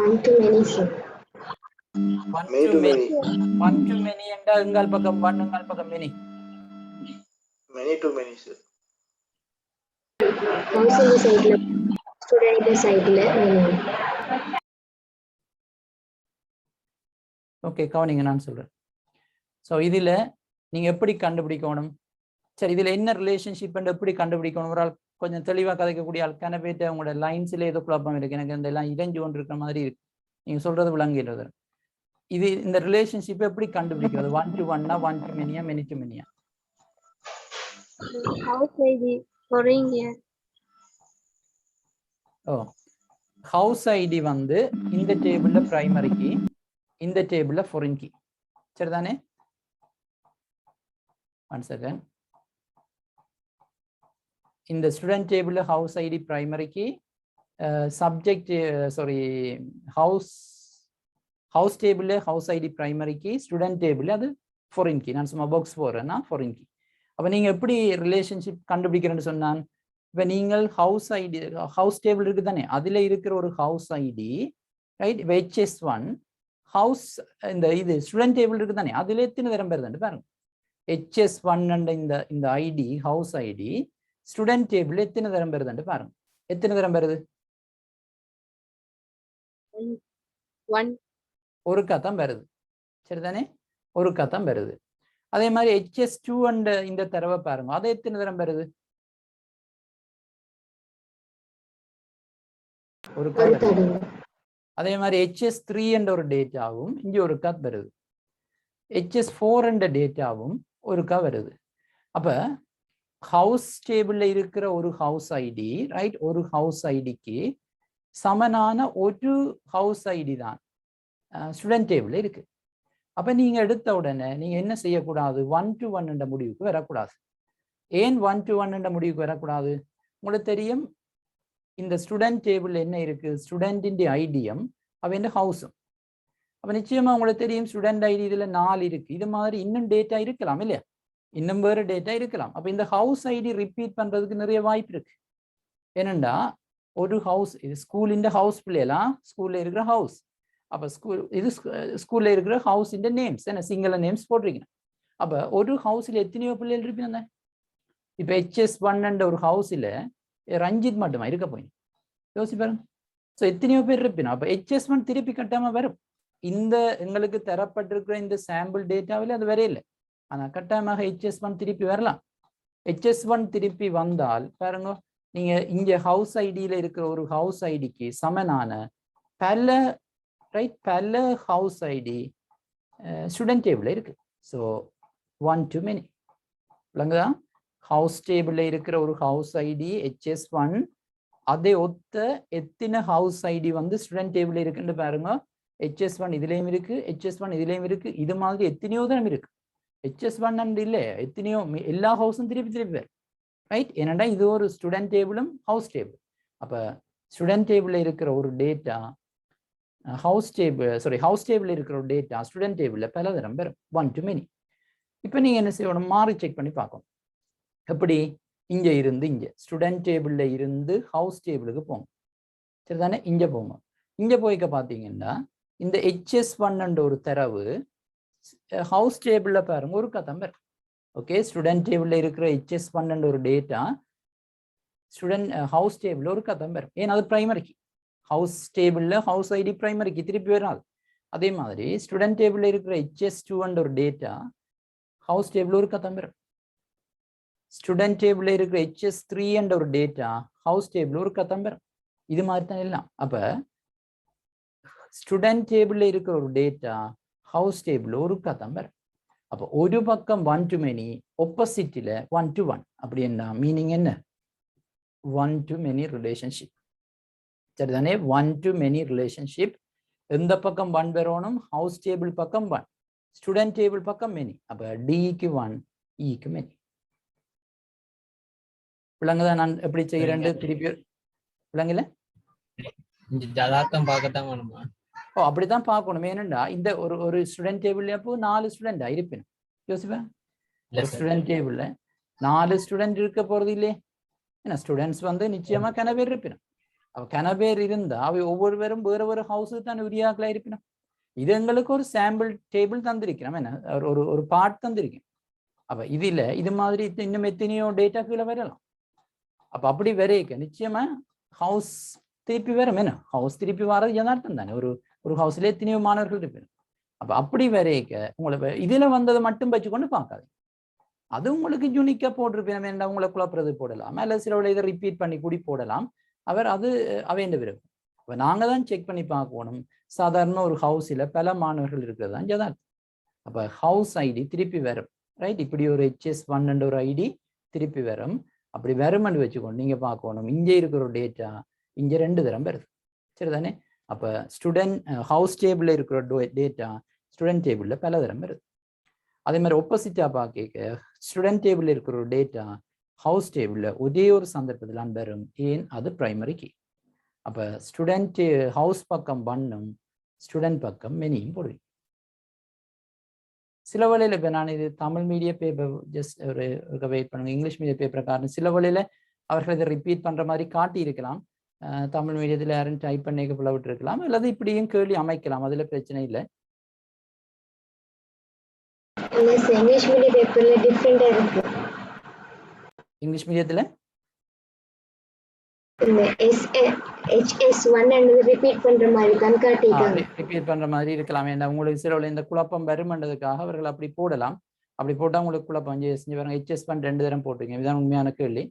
1 to many, sir. 1 to many என்றால் எங்கால் பக்கம் 1, எங்கால் பக்கம் many. Many to many, sir. Student side okay, கவனிங்க, நான் சொல்றேன். ஸோ இதுல நீங்க எப்படி கண்டுபிடிக்கணும்? சரி, இதுல என்ன ரிலேஷன்ஷிப் எப்படி கண்டுபிடிக்கணும்? ஒரு ஆள் கொஞ்சம் தெளிவா கதைக்கக்கூடிய ஆள் கனவேட்ட உங்களோட லைன்ஸ்ல ஏதோ குழப்பம் இருக்கு, எனக்கு இந்த எல்லாம் இறைஞ்சு கொண்டு இருக்கிற மாதிரி இருக்கு, நீங்க சொல்றது விளங்குகிறது. இது இந்த ரிலேஷன்ஷிப் எப்படி கண்டுபிடிக்கிறது? 1 to 1, 1 to many, many to many. house ID foreign here. ஓ, ஹவுஸ் ஐடி வந்து இந்த டேபிள்ல பிரைமரி கீ, இந்த டேபிள்ல ஃபாரின் கீ, சரிதானே? 1 second. இந்த ஸ்டூடெண்ட் டேபிள்ல house ID primary key, subject house டேபிள்ல house ID primary key, student டேபிள்ல அது ஃபாரின் கீ. நான் சும்மா பாக்ஸ் போடுறேன்னா ஃபாரின் கீ. அப்ப நீங்க எப்படி ரிலேஷன்ஷிப் கண்டுபிடிக்கிறேன்னு சொன்னான், இப்ப நீங்கள் ஹவுஸ் ஐடி, ஹவுஸ் டேபிள் இருக்கு தானே, அதுல இருக்கிற ஒரு house ID, right? HS1 house, இந்த இது ஸ்டூடெண்ட் டேபிள் இருக்கு தானே, அதுல எத்தனை தரம் வருதுன்னு பாருங்க. HS1 இந்த ID, house ID student table எத்தனை தரம் வருதுன்னு பாருங்க. எத்தனை தரம் வருது? 1. ஒரு கத்தம் வருது, சரிதானே? ஒரு கத்தம் வருது. அதே மாதிரி HS2 இந்த தரவை பாருங்க, அது எத்தனை தரம் வருது? ஒரு கத். அதே மாதிரி HS3 என்ற ஒரு டேட்டாவும் இங்க ஒரு கத் வருது. HS4 என்ற டேட்டாவும் ஒரு க வருது. அப்ப ஹவுஸ் டேபிள்ல இருக்கிற ஒரு ஹவுஸ் ஐடி, ரைட், ஒரு ஹவுஸ் ஐடிக்கு சமனான ஒரு ஹவுஸ் ஐடி தான் ஸ்டூடெண்ட் டேபிள்ல இருக்கு. அப்ப நீங்க எடுத்த உடனே நீங்க என்ன செய்யக்கூடாது? 1 to 1 என்ற முடிவுக்கு வரக்கூடாது. ஏன் 1 to 1 என்ற முடிவுக்கு வரக்கூடாது? உங்களுக்கு தெரியும், இந்த ஸ்டூடெண்ட் டேபிள் என்ன இருக்கு? ஸ்டூடெண்டின் ஐடியும் அவன் ஹவுஸும். அப்ப நிச்சயமா உங்களுக்கு தெரியும், ஸ்டூடெண்ட் ஐடி இதுல 4 இருக்கு. இது மாதிரி இன்னும் டேட்டா இருக்கலாம் இல்லையா? இன்னும் வேற டேட்டா இருக்கலாம். அப்ப இந்த ஹவுஸ் ஐடி ரிப்பீட் பண்றதுக்கு நிறைய வாய்ப்பு இருக்கு. ஏனண்டா ஒரு ஹவுஸ், இது ஸ்கூலின் ஹவுஸ் பிள்ளைலாம், ஸ்கூல்ல இருக்கிற ஹவுஸ். அப்ப இது ஸ்கூல்ல இருக்கிற ஹவுஸ் நேம்ஸ் என்ன, சிங்கள நேம்ஸ் போட்டிருக்கீங்க. அப்ப ஒரு ஹவுஸ்ல எத்தனையோ பிள்ளைகள் இருப்பீங்க. இப்ப HS1 என்ற ஒரு ஹவுஸ்ல ரஞ்சித் மட்டுமா இருக்க போய் யோசி பாருங்க. ஸோ எத்தனையோ பேர் இருப்பினா, அப்ப HS1 திருப்பி கட்டாம வரும். இந்த எங்களுக்கு தரப்பட்டிருக்கிற இந்த சாம்பிள் டேட்டாவில் அது வரையில்லை, ஆனா கட்டாயமாக HS1 திருப்பி வரலாம். HS1 திருப்பி வந்தால் பாருங்க, நீங்க இங்க ஹவுஸ் ஐடியில இருக்கிற ஒரு ஹவுஸ் ஐடிக்கு சமனான பல ரைட் பல ஹவுஸ் ஐடி ஸ்டூடெண்ட் டேபிள்ல இருக்கு. ஸோ 1 to many விளங்குதா? ஹவுஸ் டேபிள்ல இருக்கிற ஒரு ஹவுஸ் ஐடி HS1 அதே ஒத்த எத்தனை ஹவுஸ் ஐடி வந்து ஸ்டூடெண்ட் டேபிள்ல இருக்குன்னு பாருங்க. HS1 இதுலயும் இருக்கு, HS1 இதுலயும் இருக்கு. இது மாதிரி எத்தனையோ தான் இருக்கு. HS1 அண்ட் இல்லை எத்தனையோ எல்லா ஹவுஸும் திருப்பி திருப்பி ரைட். ஏன்னா இது ஒரு ஸ்டூடெண்ட் டேபிளும் ஹவுஸ் டேபிள். அப்ப ஸ்டூடெண்ட் டேபிள்ல இருக்கிற ஒரு டேட்டா ஹவுஸ் டேபிள் இருக்கிற ஒரு டேட்டா ஸ்டூடெண்ட் டேபிள்ல பல தரம் பெறும். 1 to many. இப்போ நீங்க என்ன செய்யணும்? மாறி செக் பண்ணி பார்க்கணும். எப்படி? இங்க இருந்து இங்க ஸ்டூடெண்ட் டேபிள்ல இருந்து ஹவுஸ் டேபிளுக்கு போங்க. சரிதானே? இங்க போங்க. இங்க போய்க்க பாத்தீங்கன்னா இந்த HS1 ஒரு தரவு ஹவுஸ் டேபிள்ல பாருங்க ஒரு கதம்பர். ஓகே, ஸ்டூடெண்ட் டேபிள்ல இருக்கிற HS1 ஒரு டேட்டா ஸ்டூடெண்ட் ஹவுஸ் டேபிள்ல ஒரு கதம்பர். ஏன்னா அது பிரைமரிக்கு ஹவுஸ் டேபிள்ல ஹவுஸ் ஐடி பிரைமரிக்கு திருப்பி வராது. அதே மாதிரி ஸ்டூடெண்ட் டேபிள்ல இருக்கிற HS2 ஒரு டேட்டா ஹவுஸ் டேபிள் ஒரு கதம்பர். ஸ்டூடெண்ட் டேபிள்ல இருக்கிற HS3 ஒரு டேட்டா ஹவுஸ் டேபிள் ஒரு கதம்பர். இது மாதிரி தான் எல்லாம். அப்ப ஸ்டூடெண்ட் டேபிள்ல இருக்கிற ஒரு டேட்டா ஹவுஸ் டேபிள் ஒரு கதம்பர். அப்போ ஒரு பக்கம் 1 to many, ஆப்போசிட்ல 1 to 1. அப்படி என்ன மீனிங்? என்ன? 1 to many ரிலேஷன்ஷிப். சரிதானே? 1 to many ரிலேஷன்ஷிப். எந்த பக்கம் 1 வரணும்? ஹவுஸ் டேபிள் பக்கம் 1, ஸ்டூடெண்ட் டேபிள் பக்கம் many. அப்ப D-க்கு 1, E-க்கு many. விளங்குதா நான் எப்படி செய்யறேன்? திருப்பி விளங்கல? ஜதார்த்தம் பார்க்கத்தான் வேணுமா? ஓ, அப்படித்தான் பார்க்கணும். ஏனண்டா இந்த ஒரு ஸ்டூடெண்ட் டேபிள்ல அப்போ 4 ஸ்டூடெண்டா இருப்பேன். யோசிப்பேன், ஒரு ஸ்டூடெண்ட் டேபிள்ல 4 ஸ்டூடெண்ட் இருக்க போறது இல்லையே. ஏன்னா ஸ்டூடெண்ட்ஸ் வந்து நிச்சயமா கன பேர் இருப்பினும். அவ கன பேர் இருந்தா அவை ஒவ்வொருவரும் வேற ஒரு ஹவுஸுக்கு தான் உரியாக்களா இருப்பினும். இது எங்களுக்கு ஒரு சாம்பிள் டேபிள் தந்திருக்கிறோம். என்ன ஒரு பார்ட் தந்திருக்கேன். அப்ப இதுல இது மாதிரி இன்னும் எத்தனையோ டேட்டா கீழே வரலாம். அப்ப அப்படி வரைக்க நிச்சயமா ஹவுஸ் திருப்பி வரும். என்ன ஹவுஸ் திருப்பி வர்றது யதார்த்தம் தானே. ஒரு ஹவுஸ்ல எத்தனையோ மாணவர்கள் இருப்பேன். அப்ப அப்படி வரைக்க உங்களை இதுல வந்ததை மட்டும் வச்சுக்கொண்டு பார்க்காது. அது உங்களுக்கு யூனிக்கா போட்டிருப்பேன். வேண்டாம் உங்களை குழப்பறது போடலாம், அல்ல சில இதை ரிப்பீட் பண்ணி கூடி போடலாம். அவர் அது அவைண்ட விருப்பம். அப்ப நாங்க தான் செக் பண்ணி பார்க்கணும். சாதாரண ஒரு ஹவுஸ்ல பல மாணவர்கள் இருக்கிறது தான் யதார்த்தம். அப்ப ஹவுஸ் ஐடி திருப்பி வரும். ரைட், இப்படி ஒரு HS1 ஒரு ஐடி திருப்பி வரும். அப்படி வரும்னு வச்சுக்கோங்க. நீங்க பார்க்கணும் இங்க இருக்கிற ஒரு டேட்டா இங்க 2 தரம் வருது. சரிதானே? அப்ப ஸ்டூடெண்ட் ஹவுஸ் டேபிள்ல இருக்கிற டேட்டா ஸ்டூடெண்ட் டேபிள்ல பல தரம் வருது. அதே மாதிரி ஒப்போசிட்டா பார்க்க ஸ்டூடெண்ட் டேபிள்ல இருக்கிற ஒரு டேட்டா ஹவுஸ் டேபிள்ல ஒரே ஒரு சந்தர்ப்பத்தில் வரும். ஏன்? அது பிரைமரி கீ. அப்ப ஸ்டூடெண்ட் ஹவுஸ் பக்கம் 1ம் ஸ்டூடெண்ட் பக்கம் மெனியும் போடுவீங்க. சில வேளையில இப்ப நான் இது தமிழ் மீடிய பேப்பர் ஜஸ்ட் ஒரு வெயிட் பண்ணுங்க. இங்கிலீஷ் மீடிய பேப்பர் காரணம் சில வேளையில அவர்கள் இதை ரிப்பீட் பண்ற மாதிரி காட்டி இருக்கலாம். தமிழ் மீடியத்தில் யாரும் டைப் பண்ணிக்க பிளவிட்டு இருக்கலாம், அல்லது இப்படியும் கேள்வி அமைக்கலாம். அதுல பிரச்சனை இல்லை. இங்கிலீஷ் மீடியம் பேப்பர்ல டிஃபரெண்டா இருக்கு. இங்கிலீஷ் மீடியத்துல இந்த HS1 ரிப்பீட் பண்ற மாதிரி தான் காட்டிட்டாங்க. ரிப்பீட் பண்ற மாதிரி இருக்கலாம். ஏன்னா உங்களுக்கு சில இந்த குழப்பம் வருமன்றதுக்காக அவர்கள் அப்படி போடலாம். அப்படி போட்டா உங்களுக்கு குழப்பம் செஞ்சு பாருங்க. HS1 2 தரம் போட்டுருக்கீங்க. இதுதான் உண்மையான கேள்வி.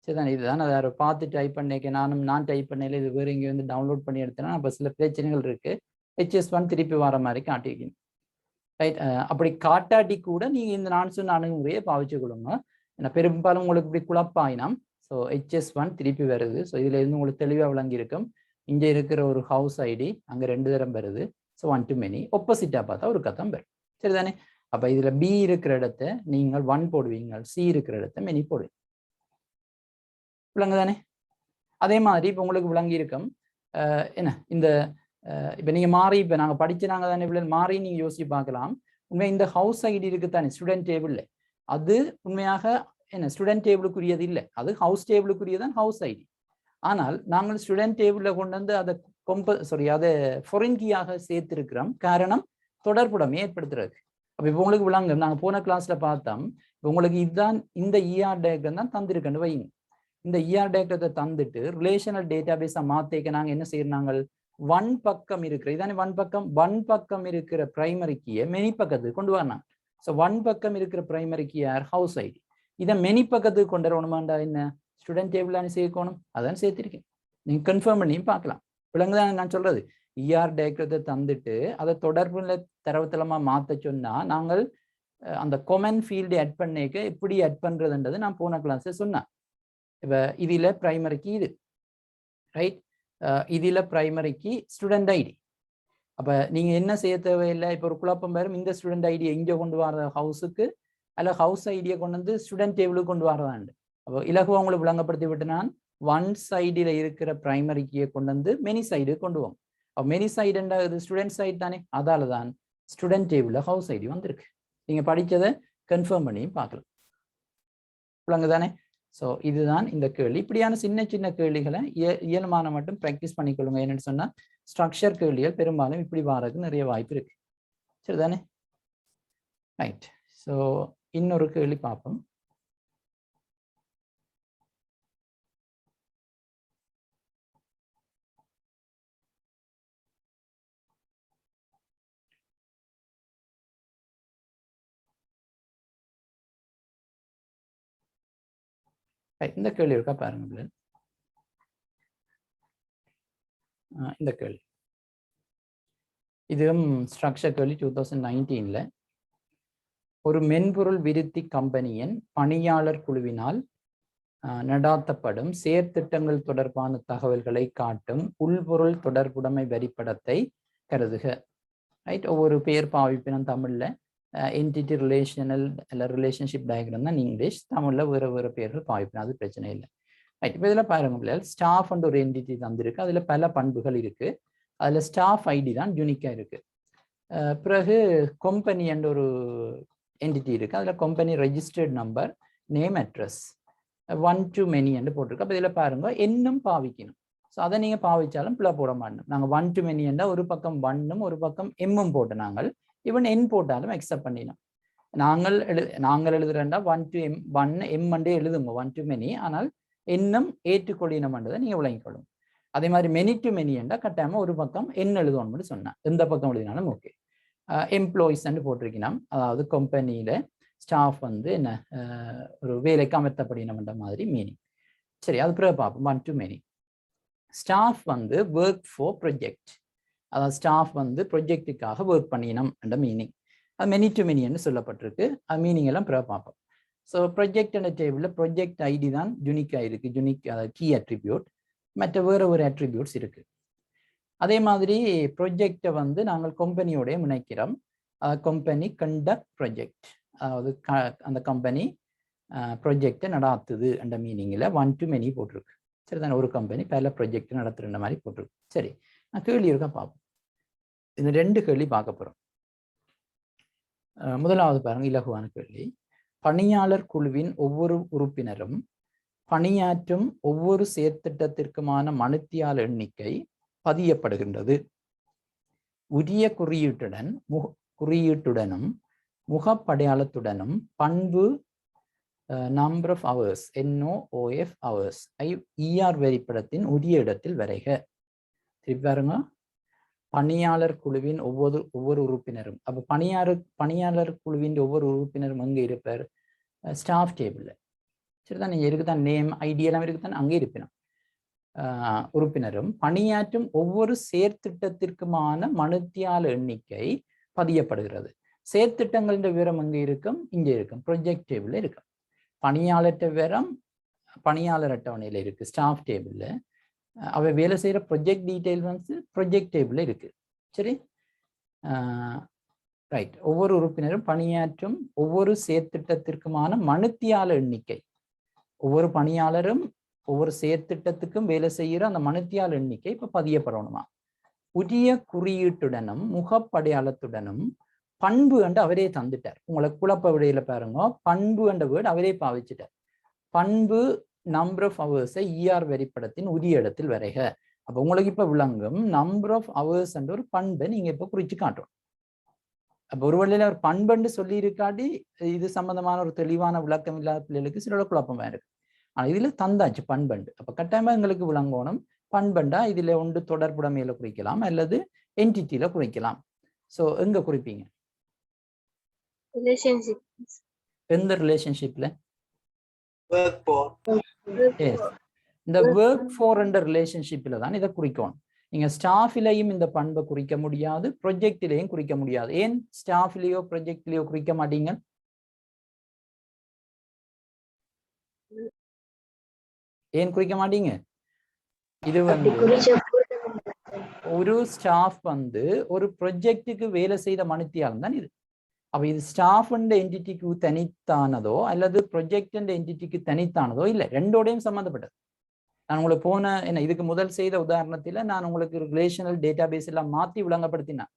சரிதான், இதுதான் அதை பார்த்து டைப் பண்ணிக்க. நான் டைப் பண்ணல, இது வேறு இங்கே வந்து டவுன்லோட் பண்ணி எடுத்தேன்னா அப்போ சில பிரச்சனைகள் இருக்கு. HS1 திருப்பி வர மாதிரி காட்டிருக்கீங்க. ரைட், அப்படி காட்டாட்டி கூட நீங்க இந்த நான் சொன்ன அணுகுமுறையை பாவிச்சு கொள்ளுங்க. ஏன்னா பெரும்பாலும் உங்களுக்கு இப்படி குழப்பாயினம். ஸோ HS1 திருப்பி வருது. ஸோ இதுல இருந்து உங்களுக்கு தெளிவாக விளங்கி இருக்கும். இங்க இருக்கிற ஒரு ஹவுஸ் ஐடி அங்க 2 தரம் வருது. So 1 to many. ஒப்போசிட்டா பார்த்தா ஒரு கதம் வரும். சரிதானே? அப்ப இதுல B இருக்கிற இடத்த நீங்கள் 1 போடுவீங்க, C இருக்கிற இடத்த many போடுவீங்க. விளங்குதானே? அதே மாதிரி இப்போ உங்களுக்கு விளங்கி இருக்கும். என்ன இந்த இப்போ நீங்க மாறி இப்போ நாங்க படிச்சுனாங்க தானே இவ்வளவு மாறி நீங்க யோசிச்சு பார்க்கலாம். உண்மை இந்த ஹவுஸ் ஐடி இருக்குத்தானே ஸ்டூடெண்ட் டேபிள்ல, அது உண்மையாக என்ன ஸ்டூடெண்ட் டேபிளுக்குரியது இல்லை. அது ஹவுஸ் டேபிளுக்குரியதான் ஹவுஸ் ஐடி. ஆனால் நாங்கள் ஸ்டூடெண்ட் டேபிள்ல கொண்டு வந்து அதை அதை ஃபாரின் கீயாக சேர்த்திருக்கிறோம். காரணம் தொடர்புடம் ஏற்படுத்துறது. அப்ப இப்போ உங்களுக்கு விளங்கும். நாங்க போன கிளாஸ்ல பார்த்தோம். இப்போ உங்களுக்கு இதுதான் இந்த ER டயக்ராம் தான் தந்திருக்கேன்னு வைங்க. இந்த ER டயக்ராத்தை தந்துட்டு ரிலேஷனல் டேட்டாபேஸை மாத்திக்க நாங்க என்ன செய்யறாங்க? 1 பக்கம் இருக்கிற இதானே 1 பக்கம் இருக்கிற பிரைமரி கீயை மெனி பக்கத்துக்கு கொண்டு வரணும். ஸோ 1 பக்கம் இருக்கிற பிரைமரி கீ யார்? House ID. இதை மெனி பக்கத்துக்கு கொண்டு வரணுமாண்டா என்ன? ஸ்டூடெண்ட் டேபிள் சேர்க்கணும். அதான் சேர்த்திருக்கேன். நீங்க கன்ஃபார்ம் பண்ணியும் பார்க்கலாம். விளங்குதான் நான் சொல்றது. இஆர் டயக்ரத்தை தந்துட்டு அதை தொடர்புல தரவுத்தளமா மாத்த சொன்னா நாங்கள் அந்த கொமன் ஃபீல்டு ஆட் பண்ணிக்க எப்படி ஆட் பண்றதுன்றது நான் போன கிளாஸ்ல சொன்னேன். இப்ப இதுல பிரைமரிக்கு இது ரைட், இதுல பிரைமரிக்கு ஸ்டூடெண்ட் ஐடி. அப்ப நீங்க என்ன செய்ய தேவையில்லை, இப்போ ஒரு குழப்பம் வரும், இந்த ஸ்டூடெண்ட் ஐடியை இங்க கொண்டு வர ஹவுஸுக்கு அல்ல ஹவுஸ் ஐடியை கொண்டு வந்து ஸ்டூடெண்ட் டேபிளுக்கு கொண்டு வரதாண்டு. அப்போ இலகுவா உங்களுக்கு விளங்கப்படுத்தி விட்டு நான் ஒன் சைடில் இருக்கிற பிரைமரி கீயை கொண்டு வந்து மெனி சைடு கொண்டு போவோம். அப்போ மெனி சைடுண்டா இது ஸ்டூடெண்ட் சைடு தானே, அதால தான் ஸ்டூடெண்ட் டேபிளில் ஹவுஸ் ஐடி வந்திருக்கு. நீங்க படிச்சதை கன்ஃபார்ம் பண்ணியும் பார்க்கலாம். விளங்குதானே? ஸோ இதுதான் இந்த கேள்வி. இப்படியான சின்ன சின்ன கேள்விகளை இயல்பான மட்டும் ப்ராக்டிஸ் பண்ணிக்கொள்ளுங்க. என்னன்னு சொன்னா ஸ்ட்ரக்சர் கேள்விகள் பெரும்பாலும் இப்படி வரதுக்கு நிறைய வாய்ப்பு இருக்கு. சரிதானே? ரைட். ஸோ இன்னொரு கேள்வி பார்ப்போம். இந்த கேள்வி இருக்கா பாருங்க. இந்த கேள்வி இதுவும் ஸ்ட்ரக்சர் கேள்வி 2019ல. ஒரு மென்பொருள் விருத்தி கம்பெனியின் பணியாளர் குழுவினால் நடாத்தப்படும் செயற்திட்டங்கள் தொடர்பான தகவல்களை காட்டும் உள்பொருள் தொடர்புடைமை வரிப்படத்தை கருதுக. ரைட், ஒவ்வொரு பேர் பாவிப்பினம் தமிழ்ல என்டிட்டி ரிலேஷனல் இல்லை ரிலேஷன்ஷிப் டயக்ராம் தான் இங்கிலீஷ், தமிழ்ல வேறு வேறு பேர்கள் பாவிப்பினம், அது பிரச்சனை இல்லை. ரைட், இப்போ இதில் பாருங்க பிள்ளைகள், ஸ்டாஃப் அண்ட் ஒரு என்டிட்டி தந்திருக்கு, அதில் பல பண்புகள் இருக்கு. அதில் ஸ்டாஃப் ஐடி தான் யூனிக்காக இருக்கு. பிறகு கம்பெனி அண்ட் ஒரு என்டிட்டி இருக்கு, அதில் company registered number, name, address, one to many என்று போட்டிருக்கு. அப்போ இதில் பாருங்க எண்ணும் பாவிக்கணும். ஸோ அதை நீங்கள் பாவிச்சாலும் பிள்ளை போட மாட்டோம். நாங்கள் ஒன் டு மெனி என்றால் ஒரு பக்கம் ஒன்னும் ஒரு பக்கம் எம்மும் போட்டு நாங்கள் ஈவன் என் போட்டாலும் அக்செப்ட் பண்ணிடலாம். நாங்கள் எழுதுறேன்டா one to M one M அண்டே எழுதுங்க ஒன் டு மெனி, ஆனால் எண்ணம் ஏற்றுக்கொள்ளினம்ன்றதை நீங்கள் விளங்கிக்கொள்ளும். அதே மாதிரி மெனி டு மெனி என்றால் கட்டாயமாக ஒரு பக்கம் எண் எழுதணும்னு சொன்னேன், எந்த பக்கம் எழுதினாலும் ஓகே. எம்ப்ளாயிஸ் போட்டிருக்கணும், அதாவது கம்பெனியில ஸ்டாஃப் என்ன ஒரு வேலைக்கு அமர்த்தப்படினம்ன்ற மாதிரி மீனிங். சரி, அது பிறகு பார்ப்போம். One to many staff work for project, அதாவது ஸ்டாஃப் ப்ரொஜெக்டுக்காக ஒர்க் பண்ணினோம் என்ற மீனிங். அது மெனி டு மெனின்னு சொல்லப்பட்டிருக்கு. அது மீனிங் எல்லாம் பிறகு பார்ப்போம். ஸோ ப்ரொஜெக்ட் என்ற டேபிளில் ப்ரொஜெக்ட் ஐடி தான் யூனிக்காக இருக்கு, யூனிக் கீ அட்ரிபியூட், மற்ற வேறு ஒரு அட்ரிபியூட்ஸ் இருக்கு. அதே மாதிரி ப்ரொஜெக்டை நாங்கள் கம்பெனியோடைய முனைக்கிறோம். கம்பெனி கண்டக்ட் ப்ரொஜெக்ட், அதாவது அந்த கம்பெனி ப்ரொஜெக்டை நடாத்துது என்ற மீனிங்கில் ஒன் டு மெனி போட்டிருக்கு. சரி தானே, ஒரு கம்பெனி பல ப்ரொஜெக்ட் நடத்துகிற மாதிரி போட்டிருக்கு. சரி, நான் கேள்வி இருக்கா பார்ப்போம். இந்த ரெண்டு கேள்வி பார்க்க போகிறோம். முதலாவது பாருங்க, இலகுவான கேள்வி. பணியாளர் குழுவின் ஒவ்வொரு உறுப்பினரும் பணியாற்றும் ஒவ்வொரு செயற்திட்டத்திற்குமான மணித்தியால எண்ணிக்கை பதியப்படுகின்றது. உரிய குறியீட்டுடனும் முகப்படையாளத்துடனும் பண்பு number of hours NOOF hours ER வரிப்படத்தின் உரிய இடத்தில் வரைக. திருப்பி பாருங்க, பணியாளர் குழுவின் ஒவ்வொரு உறுப்பினரும், அப்போ பணியாளர் குழுவின் ஒவ்வொரு உறுப்பினரும் அங்கே இருப்பார் ஸ்டாஃப் டேபிளில். சரிதான், நீங்கள் இருக்குதான் நேம் ஐடி எல்லாம் இருக்குதான் அங்கே இருப்பினோம். உறுப்பினரும் பணியாற்றும் ஒவ்வொரு செயற்திட்டத்திற்குமான மணித்தியால எண்ணிக்கை பதியப்படுகிறது. செயற்திட்டங்கள் விவரம் அங்கே இருக்கும், இங்கே இருக்கும், ப்ரொஜெக்ட் டேபிளில் இருக்கும். பணியாளர்கிட்ட விவரம் பணியாளர் அட்டவணையில் இருக்கு ஸ்டாஃப் டேபிளில். அவை வேலை செய்கிற ப்ரொஜெக்ட் டீட்டெயில் ப்ரொஜெக்ட் டேபிளில் இருக்கு. சரி, ரைட். ஒவ்வொரு உறுப்பினரும் பணியாற்றும் ஒவ்வொரு செயற்திட்டத்திற்குமான மணித்தியால எண்ணிக்கை, ஒவ்வொரு பணியாளரும் ஒவ்வொரு செயற்திட்டத்துக்கும் வேலை செய்கிற அந்த மணித்தியால எண்ணிக்கை இப்போ பதியப்படணுமா. உரிய குறியீட்டுடனும் முகப்படையாளத்துடனும் பண்பு என்று அவரே தந்துட்டார். உங்களை குழப்ப விடையில பாருங்க, பண்பு என்ற வேர்டு அவரே பாவிச்சிட்டார். பண்பு நம்பர் ஆஃப் ஹவர்ஸை ER வரிப்படத்தின் உரிய இடத்தில் வரைக. அப்போ உங்களுக்கு இப்ப விளங்கும் நம்பர் ஆஃப் ஹவர்ஸ் என்ற ஒரு பண்பை நீங்க இப்ப குறிச்சு காட்டுறோம். அப்போ ஒரு வழியில ஒரு பண்புன்னு சொல்லி இருக்காட்டி இது சம்பந்தமான ஒரு தெளிவான விளக்கம் இல்லாத பிள்ளைகளுக்கு சில குழப்பமா இருக்கு. ஆனா இதுல தந்தாச்சு பண்பண்டு. அப்ப கட்டாயமா எங்களுக்கு விளங்கணும். பண்பண்டா இதுல ஒன்று தொடர்புடைமையில குறிக்கலாம் அல்லது என்டிட்டியில குறிக்கலாம். ஸோ எங்க குறிப்பீங்க? எந்த ரிலேஷன்ஷிப்ல? இந்த ஒர்க் ஃபார் என்ற ரிலேஷன்ஷிப்ல தான் இதை குறிக்கணும். நீங்க ஸ்டாஃபிலையும் இந்த பண்பை குறிக்க முடியாது, ப்ரொஜெக்டிலையும் குறிக்க முடியாது. ஏன் ஸ்டாஃப்லயோ ப்ரொஜெக்ட்லயோ குறிக்க மாட்டீங்க? ஏன் குறிக்க மாட்டீங்க? இது வந்து ஒரு ஸ்டாஃப் வந்து ஒரு ப்ரொஜெக்டுக்கு வேலை செய்த மணித்தியாலம் தான் இது. அப்ப இது ஸ்டாஃப் என்டிட்டிக்கு தனித்தானதோ அல்லது ப்ரொஜெக்ட் என்டிட்டிக்கு தனித்தானதோ இல்லை, ரெண்டோடையும் சம்மந்தப்பட்டது. நான் உங்களுக்கு என்ன இதுக்கு முதல் செய்த உதாரணத்துல நான் உங்களுக்கு ரிலேஷனல் டேட்டா பேஸ் எல்லாம் மாத்தி விளங்கப்படுத்தினேன்.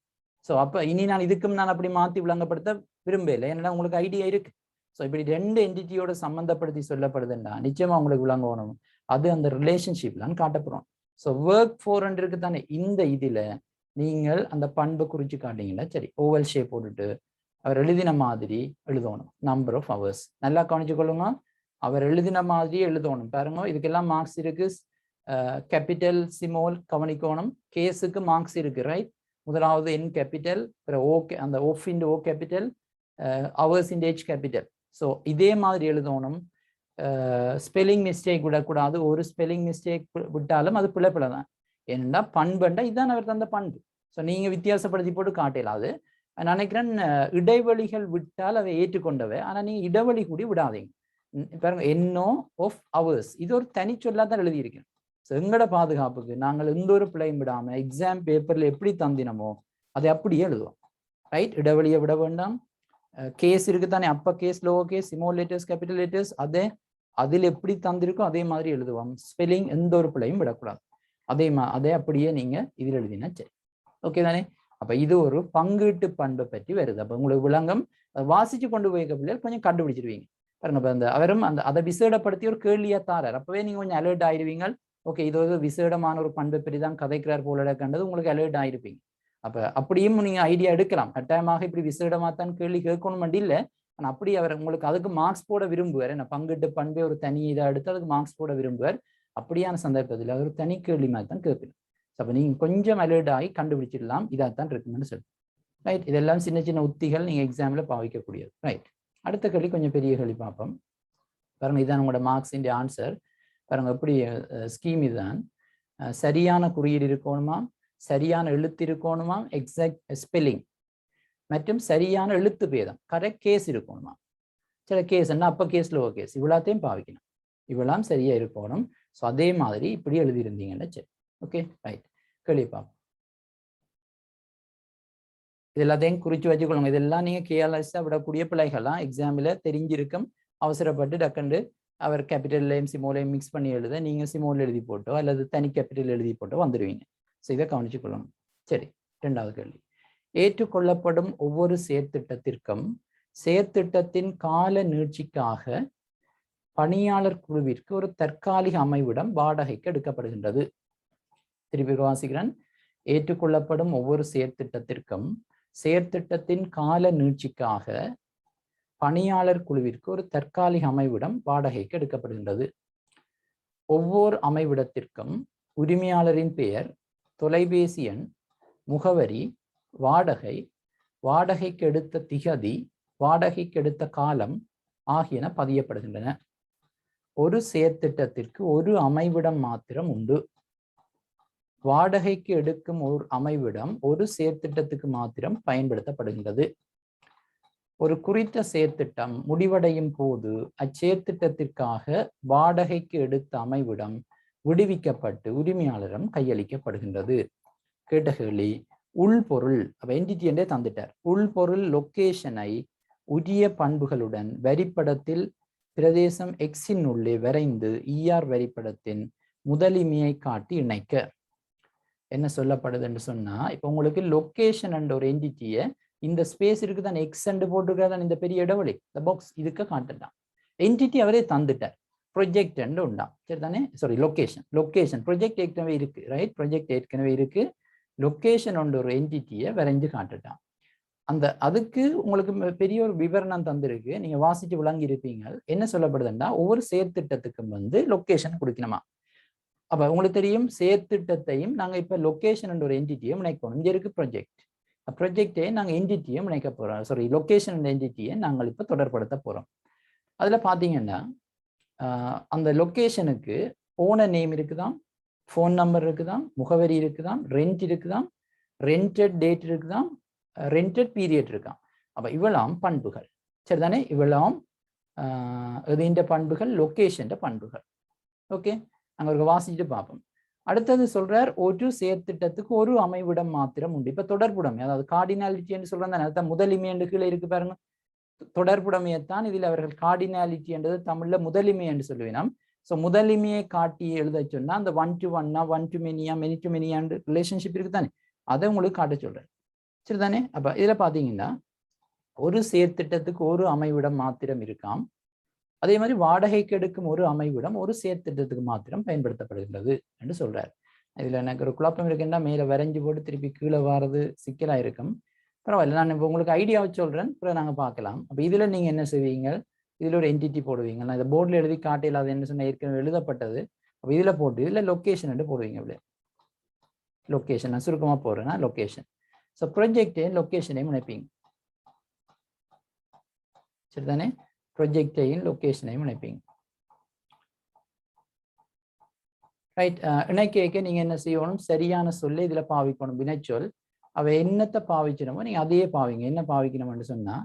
ஸோ அப்ப இனி நான் இதுக்கும் நான் அப்படி மாத்தி விளங்கப்படுத்த விரும்பல, ஏன்னா உங்களுக்கு ஐடியா இருக்கு. ஸோ இப்படி ரெண்டு என்டிட்டியோட சம்மந்தப்படுத்தி சொல்லப்படுதுன்னா நிச்சயமா உங்களுக்கு விளங்கணும். அது அந்த ரிலேஷன்ஷிப்லாம் காட்டப்படுறோம். ஸோ ஒர்க் 400 தானே இந்த இதுல நீங்கள் அந்த பண்பை குறிச்சு காட்டீங்கன்னா சரி, ஓவல் ஷேப் போட்டுட்டு அவர் எழுதின மாதிரி எழுதணும். நம்பர் ஆஃப் ஹவர்ஸ் நல்லா கவனிச்சு கொள்ளுங்க. அவர் எழுதின மாதிரி எழுதணும். பாருங்க, இதுக்கெல்லாம் மார்க்ஸ் இருக்கு. கேபிட்டல் சிமோல் கவனிக்கணும். கேஸுக்கு மார்க்ஸ் இருக்கு, ரைட்? முதலாவது என் கேபிட்டல், ஓகே அந்த of into O capital, hours into H capital. So இதே மாதிரி எழுதணும். ஸ்பெல்லிங் மிஸ்டேக் விடக்கூடாது. ஒரு ஸ்பெல்லிங் மிஸ்டேக் விட்டாலும் அது பிள்ளை தான். ஏன்னா பண்புண்டா இதுதான் அவர் தந்த பண்பு. ஸோ நீங்க வித்தியாசப்படுத்தி போட்டு காட்டலாம். அது நினைக்கிறேன் இடைவெளிகள் விட்டால் அதை ஏற்றுக்கொண்டவை. ஆனா நீங்க இடைவெளி கூடி விடாதீங்க. பாருங்க, என்னோ ஆஃப் ஹவர்ஸ் இது ஒரு தனி சொல்லா தான் எழுதியிருக்கேன். ஸோ எங்களோட பாதுகாப்புக்கு நாங்கள் எந்த ஒரு பிள்ளையும் விடாம எக்ஸாம் பேப்பர்ல எப்படி தந்தினமோ அதை அப்படியே எழுதுவோம், ரைட்? இடைவெளியை விட வேண்டாம். கேஸ் இருக்கு தானே, அப்ப case, lower case, small letters, capital letters, அதே அதில் எப்படி தந்திருக்கோ அதே மாதிரி எழுதுவோம். ஸ்பெல்லிங் எந்த ஒரு பிள்ளையும் விடக்கூடாது. அதே அப்படியே நீங்க இதில் எழுதினா சரி, ஓகே தானே? அப்ப இது ஒரு பங்கீட்டு பண்பை பற்றி வருது. அப்ப உங்களுக்கு விளங்கம் வாசிச்சு கொண்டு போய் பிள்ளைகள் கொஞ்சம் கண்டுபிடிச்சிருவீங்க. பாருங்க, அந்த அவரும் அதை விசேடப்படுத்தி ஒரு கேள்வியா தாரார். அப்பவே நீங்க கொஞ்சம் அலர்ட் ஆயிடுவீங்க. ஓகே, இது ஒரு விசேடமான ஒரு பண்பை பற்றி தான் கதைக்கிறார் போல கண்டது உங்களுக்கு அலர்ட் ஆயிருப்பீங்க. அப்ப அப்படியும் நீங்க ஐடியா எடுக்கலாம். கட்டாயமாக இப்படி விசேடமா தான் கேள்வி கேட்கணும் இல்லை. ஆனா அப்படி அவர் உங்களுக்கு அதுக்கு மார்க்ஸ் போட விரும்புவார். என்ன பங்கிட்டு பண்பை ஒரு தனி இதை எடுத்து அதுக்கு மார்க்ஸ் போட விரும்புவார். அப்படியான சந்தர்ப்பத்தில் அவர் தனி கேள்வி மாதிரி தான் கேட்பீங்க. அப்ப நீங்க கொஞ்சம் அலர்ட் ஆகி கண்டுபிடிச்சிடலாம். இதாத்தான் இருக்குன்னு சொல்லி, ரைட்? இதெல்லாம் சின்ன சின்ன உத்திகள் நீங்க எக்ஸாம்ல பாவிக்கக்கூடியது, ரைட்? அடுத்த கேள்வி கொஞ்சம் பெரிய கேள்வி பார்ப்போம். பாருங்க, இதுதான் உங்களோட மார்க்ஸ் இன் ஆன்சர். பாருங்க, எப்படி ஸ்கீம் இதுதான். சரியான குறியீடு இருக்கணுமா, சரியான எழுத்து இருக்கணுமா, எக்ஸாக்ட் ஸ்பெல்லிங் மற்றும் சரியான எழுத்து பேதம், கரெக்ட் கேஸ் இருக்கணுமா. சில கேஸ் என்ன அப்ப கேஸ், லோவர் கேஸ், இவ்வளோத்தையும் பாவிக்கணும். இவ்வளவு சரியா இருக்கணும். ஸோ அதே மாதிரி இப்படி எழுதியிருந்தீங்கன்னா சரி, ஓகே, ரைட்? கேள்வி பார்ப்போம். இது எல்லாத்தையும் குறிச்சு வச்சுக்கொள்ளுங்க. இதெல்லாம் நீங்க கேர்லெஸ்ஸா விடக்கூடிய பிள்ளைகள்லாம் எக்ஸாம்ல தெரிஞ்சிருக்கும். அவசரப்பட்டு டக்குண்டு அவர் கேபிட்டல்லையும் சிமோலையும் மிக்ஸ் பண்ணி எழுத நீங்க சிமோல் எழுதி போட்டோ அல்லது தனி கேபிட்டல் எழுதி போட்டோ வந்துடுவீங்க. ஸோ இதை கவனிச்சு கொள்ளணும். சரி, இரண்டாவது கேள்வி. ஏற்றுக்கொள்ளப்படும் ஒவ்வொரு செயற்திட்டத்திற்கும் செயற்திட்டத்தின் கால நீட்சிக்காக பணியாளர் குழுவிற்கு ஒரு தற்காலிக அமைவிடம் வாடகைக்கு எடுக்கப்படுகின்றது. திருப்பி வாசிக்கிறேன். ஏற்றுக்கொள்ளப்படும் ஒவ்வொரு செயற்திட்டத்திற்கும் செயற்திட்டத்தின் கால நீட்சிக்காக பணியாளர் குழுவிற்கு ஒரு தற்காலிக அமைவிடம் வாடகைக்கு எடுக்கப்படுகின்றது. ஒவ்வொரு அமைவிடத்திற்கும் உரிமையாளரின் பெயர், தொலைபேசி எண், முகவரி, வாடகை, வாடகைக்கு எடுத்த திகதி, வாடகைக்கு எடுத்த காலம் ஆகியன பதியப்படுகின்றன. ஒரு செயற்திட்டத்திற்கு ஒரு அமைவிடம் மாத்திரம் உண்டு. வாடகைக்கு எடுக்கும் ஒரு அமைவிடம் ஒரு செயற்திட்டத்துக்கு மாத்திரம் பயன்படுத்தப்படுகின்றது. ஒரு குறித்த செயற்திட்டம் முடிவடையும் போது அச்செயற்திட்டத்திற்காக வாடகைக்கு எடுத்த அமைவிடம் விடுவிக்கப்பட்டு உரிமையாளரிடம் கையளிக்கப்படுகின்றது. கேட்ட கேள்வி, உள்பொருள் என்டிட்டி என்றே தந்துட்டார். உள்பொருள் லொக்கேஷனை உரிய பண்புகளுடன் வரிப்படத்தில் பிரதேசம் எக்ஸின் உள்ளே வரைந்து இஆர் வரிப்படத்தின் முதலிமையை காட்டி இணைக்க. என்ன சொல்லப்படுது என்று சொன்னா, இப்ப உங்களுக்கு லொக்கேஷன் என்ற ஒரு என்டிட்டியை இந்த ஸ்பேஸ் இருக்குதான் எக்ஸ் அண்டு போட்டுருக்காதான் இந்த பெரிய இடைவெளி இந்த பாக்ஸ் இதுக்கு காட்டுட்டான். என்டிட்டி அவரே தந்துட்டார். ப்ரொஜெக்ட் என்று உண்டாம், சரி தானே? சாரி, லொக்கேஷன் ப்ரொஜெக்ட் ஏற்கனவே இருக்கு, ரைட்? ப்ரொஜெக்ட் ஏற்கனவே இருக்கு. லொக்கேஷன் ஒன்று ஒரு என்டிட்டியை வரைஞ்சு காட்டுட்டான். அதுக்கு உங்களுக்கு பெரிய ஒரு விவரணம் தந்திருக்கு. நீங்க வாசிச்சு விளங்கி இருப்பீங்க. என்ன சொல்லப்படுதுன்னா, ஒவ்வொரு செயற்திட்டத்துக்கும் லொக்கேஷன் கொடுக்கணுமா. அப்ப உங்களுக்கு தெரியும், செயற்திட்டத்தையும் நாங்க இப்ப லொக்கேஷன் என்ற ஒரு என்டிட்டியை இணைக்கணும். இங்க இருக்கு ப்ரொஜெக்டை நாங்க என்டிட்டியை இணைக்க போறோம். சாரி, லொக்கேஷன் என்ற என்டிட்டியை நாங்கள் இப்ப தொடர்படுத்த போறோம். அதுல பாத்தீங்கன்னா அந்த லொக்கேஷனுக்கு ஓனர் நேம் இருக்குதான், ஃபோன் நம்பர் இருக்குதாம், முகவரி இருக்குதாம், ரெண்ட் இருக்குதாம், ரெண்டட் டேட் இருக்குதாம், ரெண்டட் பீரியட் இருக்காம். அப்ப இவ்வளவு பண்புகள் சரிதானே. இவ்வளவு இதுன்ற பண்புகள் லொகேஷன் பண்புகள். ஓகே, நாங்க ஒரு வாசிச்சுட்டு பார்ப்போம். அடுத்தது சொல்றார் ஒரு செயற்திட்டத்துக்கு ஒரு அமைவிடம் மாத்திரம் உண்டு. இப்ப தொடர்புடைமை, அதாவது கார்டினாலிட்டின்னு சொல்றாங்க, அதுதான் முதலிமை என்று கீழே இருக்கு பாருங்க. தொடர்புடைமையைத்தான் இதில் அவர்கள் கார்டினாலிட்டி என்றது தமிழ்ல முதலிமை என்று சொல்லுவேன். ஸோ முதலிமையை காட்டி எழுத சொன்னா அந்த 1 to 1 1 to many many to many relationship இருக்கு தானே, அதை உங்களுக்கு காட்ட சொல்றேன் சரிதானே. அப்ப இதுல பாத்தீங்கன்னா ஒரு செயற்திட்டத்துக்கு ஒரு அமைவிடம் மாத்திரம் இருக்காம். அதே மாதிரி வாடகைக்கு எடுக்கும் ஒரு அமைவிடம் ஒரு செயற்திட்டத்துக்கு மாத்திரம் பயன்படுத்தப்படுகின்றது என்று சொல்றாரு. இதுல எனக்கு ஒரு குழப்பம் இருக்குன்னா மேல வரைஞ்சு போட்டு திருப்பி கீழே வாரது சிக்கலா இருக்கும். பரவாயில்ல, நான் இப்போ உங்களுக்கு ஐடியாவை சொல்றேன், அப்புறம் நாங்க பார்க்கலாம். அப்ப இதுல நீங்க என்ன செய்வீங்க, இதுல ஒரு என்டிட்டி போடுவீங்க. நான் இந்த போர்டில் எழுதி காட்டையில் அது என்ன சொன்ன ஏற்கனவே எழுதப்பட்டது. அப்ப இதுல போட்டு இதுல லொக்கேஷன் என்று போடுவீங்க. இப்படி லொக்கேஷன் நான் சுருக்கமா போடுறேன்னா லொக்கேஷன். ஸோ ப்ரொஜெக்டையும் லொக்கேஷனையும் இணைப்பீங்க சரிதானே. ப்ரொஜெக்டையும் லொக்கேஷனையும் இணைப்பீங்க ரைட். இணைக்க நீங்க என்ன செய்யணும், சரியான சொல்லை இதுல பாவிக்கணும், வினைச்சொல். அவ என்னத்தை பாவிக்கணுமோ நீங்க அதையே பாவிங்க. என்ன பாவிக்கணும்னு சொன்னா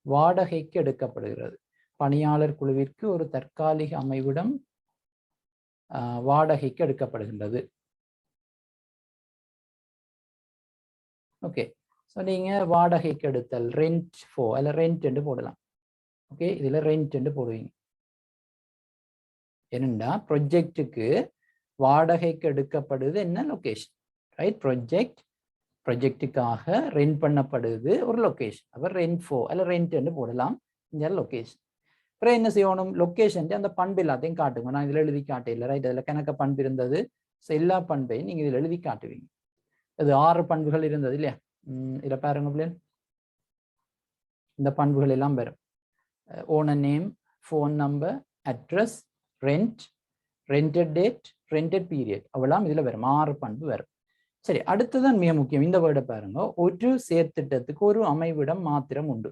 வாடகைக்கு எடுக்கப்படுகிறது. பணியாளர் குழுவிற்கு ஒரு தற்காலிக அமைவிடம் வாடகைக்கு எடுக்கப்படுகின்றது. ஓகே, ஸோ நீங்க வாடகைக்கு எடுத்தல் ரெண்ட் ஃபோ அல்ல ரெண்ட் என்று போடலாம். ஓகே, இதுல ரெண்ட் என்று போடுவீங்க. என்னண்டா ப்ரொஜெக்டுக்கு வாடகைக்கு எடுக்கப்படுது என்ன லொகேஷன், ரைட். ப்ரொஜெக்டுக்காக ரெண்ட் பண்ணப்படுது ஒரு லொகேஷன். அப்ப ரெண்ட் ஃபோ அல்ல ரெண்ட் என்று போடலாம் இந்த லொகேஷன். அப்புறம் என்ன செய்யணும், லொகேஷன் அந்த பண்பு எல்லாத்தையும் காட்டுங்க. நான் இதுல எழுதி காட்டல, ரைட். அதுல கணக்க பண்பு இருந்தது. ஸோ எல்லா பண்பையும் நீங்க இதுல எழுதி காட்டுவீங்க. அது 6 பண்புகள் இருந்தது இல்லையா. இதில் பாருங்க பிள்ளைங்க, இந்த பண்புகள் எல்லாம் வரும். Owner name, phone number, address, rent, rented date, rented period, அவ்வளவு இதுல வரும். 6 பண்பு வரும். சரி, அடுத்ததான் மிக முக்கியம், இந்த வேர்டை பாருங்க. ஒரு செயற்திட்டத்துக்கு ஒரு அமைவிடம் மாத்திரம் உண்டு.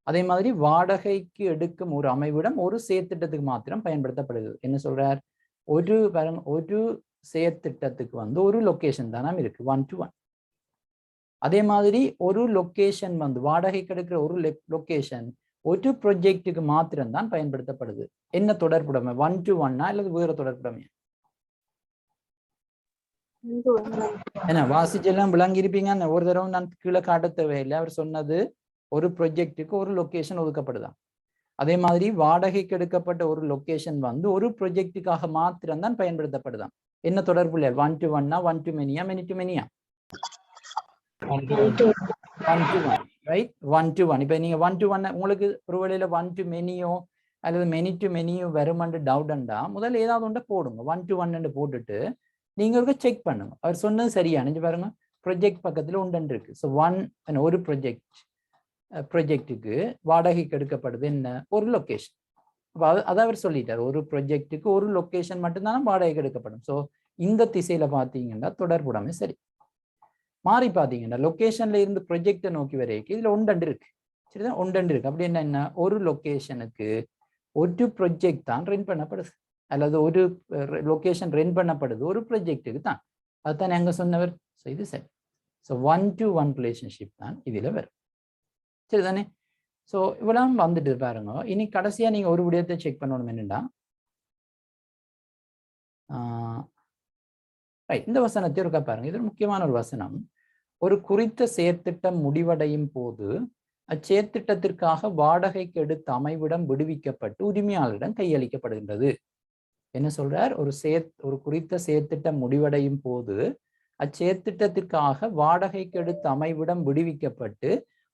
அதே மாதிரி வாடகைக்கு எடுக்கும் ஒரு அமைவிடம் ஒரு செயற்திட்டத்துக்கு மாத்திரம் பயன்படுத்தப்படுது. என்ன சொல்றார், ஒரு செயற்திட்டத்துக்கு ஒரு லொகேஷன் தானே இருக்கு, 1 to 1. அதே மாதிரி ஒரு லொகேஷன் வாடகைக்கு எடுக்கிற ஒரு லொகேஷன் ஒரு ப்ரொஜெக்டுக்கு மாத்திரம் தான் பயன்படுத்தப்படுது. என்ன தொடர்புடைமை, 1 to 1 அல்லது வேற தொடர்புடைமை? என்ன வாசிச்செல்லாம் விளங்கி இருப்பீங்க. ஒரு தடவை நான் கீழே காட்ட தேவையில்லை. அவர் சொன்னது ஒரு ப்ரொஜெக்டுக்கு ஒரு லொகேஷன் ஒதுக்கப்படுதான். அதே மாதிரி வாடகைக்கு எடுக்கப்பட்ட ஒரு லொகேஷன் ஒரு ப்ரொஜெக்டுக்காக மாத்திரம் தான் பயன்படுத்தப்படுதான். என்ன தொடர்பு இல்லை, 1 to 1 1 to many many to many 1 to 1, right. 1 to 1. இப்ப நீங்க 1 to 1 உங்களுக்கு ஒரு வேளையில 1 to many-யோ அல்லது many to many-யோ வருமானு டவுட்ண்டா முதல்ல ஏதாவது ஒன்றை போடுங்க. 1 to 1 போட்டுட்டு நீங்க ஒரு செக் பண்ணுங்க, அவர் சொன்னது சரியா. நினைச்சு பாருங்க, ப்ரொஜெக்ட் பக்கத்துல உண்டு இருக்கு. ஸோ ஒரு ப்ரொஜெக்டுக்கு வாடகைக்கு எடுக்கப்படுது என்ன ஒரு லொகேஷன். அதை அவர் சொல்லிட்டார், ஒரு ப்ரொஜெக்டுக்கு ஒரு லொகேஷன் மட்டும்தானே வாடகைக்கு எடுக்கப்படும். ஸோ இந்த திசையில பாத்தீங்கன்னா தொடர்புடைமை சரி. மாறி பாத்தீங்கன்னா லொகேஷன்ல இருந்து ப்ரொஜெக்டை நோக்கி வரைக்கும் இதுல ஒன்று இருக்கு சரிதான், ஒன்று இருக்கு. அப்படி என்ன, ஒரு லொகேஷனுக்கு ஒரு ப்ரொஜெக்ட் தான் ரெண்ட் பண்ணப்படுது அல்லது ஒரு லொகேஷன் ரெண்ட் பண்ணப்படுது ஒரு ப்ரொஜெக்டுக்கு தான். அதுதான் எங்க சொன்னவர். ஸோ இது சரி. ஸோ 1 to 1 ரிலேஷன்ஷிப் தான் இதுல வரும் சரிதானே. ஸோ இவ்வளவு வந்துட்டு பாருங்க. இனி கடைசியா நீங்க ஒரு விடயத்தை செக் பண்ணணும். என்னன்னா இந்த வசனத்தை இருக்கா பாருங்க. இது ஒரு முக்கியமான ஒரு வசனம். ஒரு குறித்த செயற்திட்டம் முடிவடையும் போது அச்செயற்திட்டத்திற்காக வாடகைக்கு எடுத்த அமைவிடம் விடுவிக்கப்பட்டு உரிமையாளரிடம் கையளிக்கப்படுகின்றது. என்ன சொல்றார், ஒரு குறித்த செயற்திட்டம் முடிவடையும் போது அச்செயற்திட்டத்திற்காக வாடகைக்கு எடுத்த அமைவிடம் விடுவிக்கப்பட்டு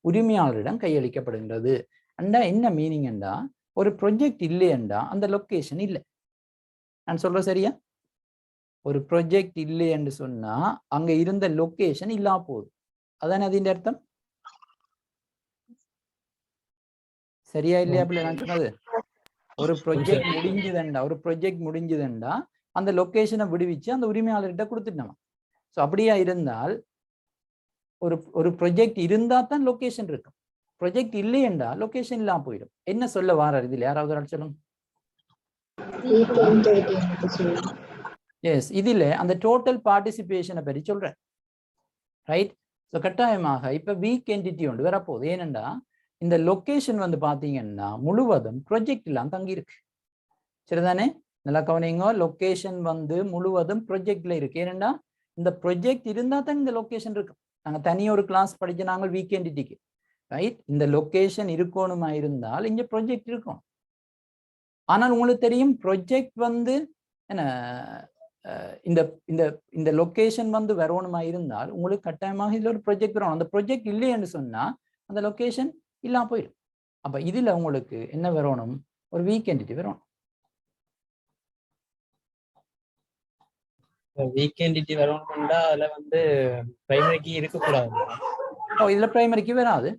உரிமையாளரிடம் கையளிக்கப்படுகின்றது. அண்டா என்ன மீனிங் என்றா, ஒரு ப்ரொஜெக்ட் இல்லையண்டா அந்த லொகேஷன் இல்லை. நான் சொல்ற சரியா, ஒரு ப்ரொஜெக்ட் இல்லை என்று சொன்னா அங்க இருந்த லொகேஷன் இல்லா போகுது. அதானே அதின் அர்த்தம். சரியா இல்லையா அப்படி நான் சொன்னது? ஒரு ப்ரொஜெக்ட் முடிஞ்சுதுண்டா அந்த லொகேஷனை விடுவிச்சு அந்த உரிமையாளர்கிட்ட கொடுத்துட்டோம். ஸோ அப்படியா இருந்தால் ஒரு ப்ரொஜெக்ட் இருந்தா தான் லொகேஷன் இருக்கும். ப்ரொஜெக்ட் இல்லையண்டா லொகேஷன் இல்லாம போயிடும். என்ன சொல்ல வாரார் இதில், யாராவது சொல்லுங்க. வீக் என்டிட்டி பத்தி சொல்லுங்க. எஸ், இதில் அந்த டோட்டல் பார்ட்டிசிபேஷனை பற்றி சொல்கிறேன். ரைட். ஸோ கட்டாயமாக இப்போ வீக் என்டிட்டி ஒன்று வரப்போகுது. ஏனெண்டா இந்த லொக்கேஷன் வந்து பார்த்தீங்கன்னா முழுவதும் ப்ரொஜெக்ட்லாம் தங்கியிருக்கு. சரிதானே? நல்லா கவனிங்க. லொக்கேஷன் வந்து முழுவதும் ப்ரொஜெக்ட்ல இருக்கு. ஏனெண்டா இந்த ப்ரொஜெக்ட் இருந்தால் தான் இந்த லொக்கேஷன் இருக்கு. நாங்கள் தனியாக ஒரு கிளாஸ் படிச்சு நாங்கள் வீக் என்டிட்டிக்கு ரைட். இந்த லொக்கேஷன் இருக்கணுமா இருந்தால் இங்கே ப்ரொஜெக்ட் இருக்கும். ஆனால் உங்களுக்கு தெரியும் ப்ரொஜெக்ட் வந்து என்ன இந்த இந்த இந்த லொக்கேஷன் வந்து வரணுமா இருந்தால் உங்களுக்கு கட்டாயமாக இதில் ஒரு ப்ரொஜெக்ட் வரணும். அந்த ப்ரொஜெக்ட் இல்லைன்னு சொன்னால் அந்த லொக்கேஷன் இல்லாமல் போயிடும். அப்போ இதில் உங்களுக்கு என்ன வரணும்? ஒரு வீக் என்டிட்டி வரணும். வீக் என்டிட்டி வரணும்னா அதில் வந்து பிரைமரி கீ இருக்கக்கூடாது. இதில் பிரைமரி கீ வராது.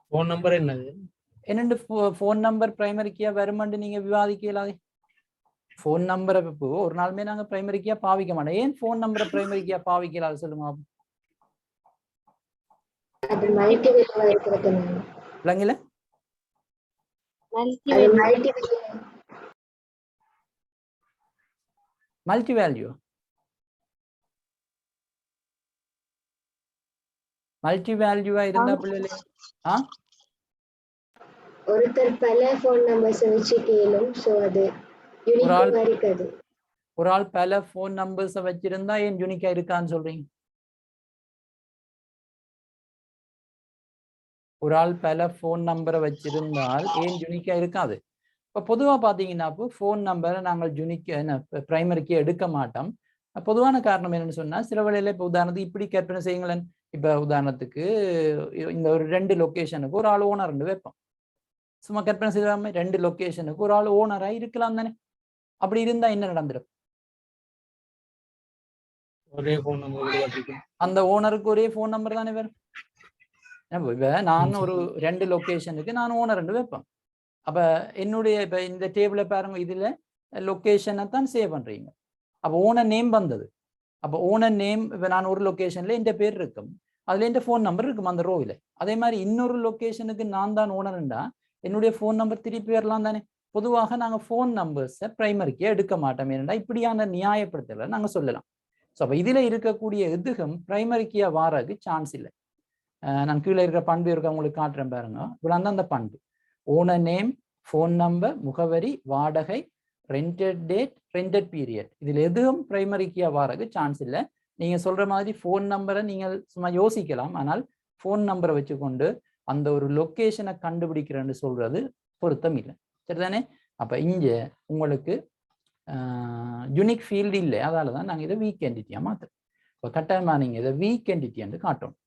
ஃபோன் நம்பர் என்னது? என்னென்று ஃபோன் நம்பர் பிரைமரி கீயா வருமானு நீங்கள் விவாதிக்கலாதே. ஃபோன் நம்பரை இப்போ ஒரு நாளுமே நாங்கள் பிரைமரி கீயா பாவிக்க மாட்டோம். ஏன் ஃபோன் நம்பரை பிரைமரி கீயா பாவிக்கலாது சொல்லுங்க. அது மல்டி வேல்யூவா இருக்கிறதுனால. இல்லைங்கள? மல்டி வேல்யூ மல்டி வேல்யூவா இருந்தா பிள்ளைகளே ஒருத்தர் பல ஃபோன் நம்பர்ஸ் வச்சு கேளும். சோ அது யூனிக்கா இருக்காது. ஒரு ஆள் பல ஃபோன் நம்பர்ஸ் வச்சிருந்தா ஏன் யூனிக்கா இருக்கான்னு சொல்றீங்க? ஒரு ஆள் பல ஃபோன் நம்பரை வச்சிருந்தால் ஏன் யூனிக்கா இருக்காது? இப்போ பொதுவாக பார்த்தீங்கன்னா ஃபோன் நம்பரை நாங்கள் யூனிக் பிரைமரிக்கு எடுக்க மாட்டோம். பொதுவான காரணம் என்னன்னு சொன்னால் சில வேளையில இப்போ உதாரணத்துக்கு இப்படி கற்பனை செய்யுங்களேன். இப்போ உதாரணத்துக்கு இந்த ஒரு 2 லொக்கேஷனுக்கு ஒரு ஆள் ஓனர் வைப்போம். சும்மா கற்பனை செய்யாம 2 லொக்கேஷனுக்கு ஒரு ஆள் ஓனராக இருக்கலாம் தானே? அப்படி இருந்தா என்ன நடந்துடும்? ஒரே ஃபோன் நம்பர். அந்த ஓனருக்கு ஒரே ஃபோன் நம்பர் தானே வரும். இப்போ நான் ஒரு 2 லொக்கேஷனுக்கு நான் ஓனர் வைப்பேன். அப்போ என்னுடைய இப்போ இந்த டேபிளை பாருங்க, இதில் லொக்கேஷனை தான் சேவ் பண்ணுறீங்க. அப்போ ஓனர் நேம் வந்தது. அப்போ ஓனர் நேம் இப்போ நான் ஒரு லொக்கேஷனில் இந்த பேர் இருக்கும், அதில் இந்த ஃபோன் நம்பர் இருக்கும் அந்த ரோவில். அதே மாதிரி இன்னொரு லொக்கேஷனுக்கு நான் தான் ஓனர்ண்டா என்னுடைய ஃபோன் நம்பர் திருப்பி வரலாம் தானே? பொதுவாக நாங்கள் ஃபோன் நம்பர்ஸை பிரைமரிக்கே எடுக்க மாட்டோம். ஏன்னா இப்படியான நியாயப்படுத்தலை நாங்கள் சொல்லலாம். ஸோ அப்போ இதில் இருக்கக்கூடிய எதுவும் பிரைமரிக்கியா வாரது சான்ஸ் இல்லை. நான் கீழே இருக்கிற பண்பு இருக்க உங்களுக்கு காட்டுறேன் பாருங்க. இவ்வளோ தான் அந்த பண்பு. ஓனர் நேம், ஃபோன் நம்பர், முகவரி, வாடகை, ரெண்டட் டேட், ரெண்டட் பீரியட், இதில் எதுவும் பிரைமரிக்கியா வாரது சான்ஸ் இல்லை. நீங்கள் சொல்கிற மாதிரி ஃபோன் நம்பரை நீங்கள் சும்மா யோசிக்கலாம். ஆனால் ஃபோன் நம்பரை வச்சுக்கொண்டு அந்த ஒரு லொக்கேஷனை கண்டுபிடிக்கிறேன்னு சொல்கிறது பொருத்தம் இல்லை. சரிதானே? அப்போ இங்கே உங்களுக்கு யூனிக் ஃபீல்டு இல்லை. அதால தான் நாங்கள் இதை வீக் என்டிட்டியாக மாற்றுறோம். இப்போ கட்டாயமாக நீங்கள் இதை வீக் என்டிட்டின்னு காட்டணும்.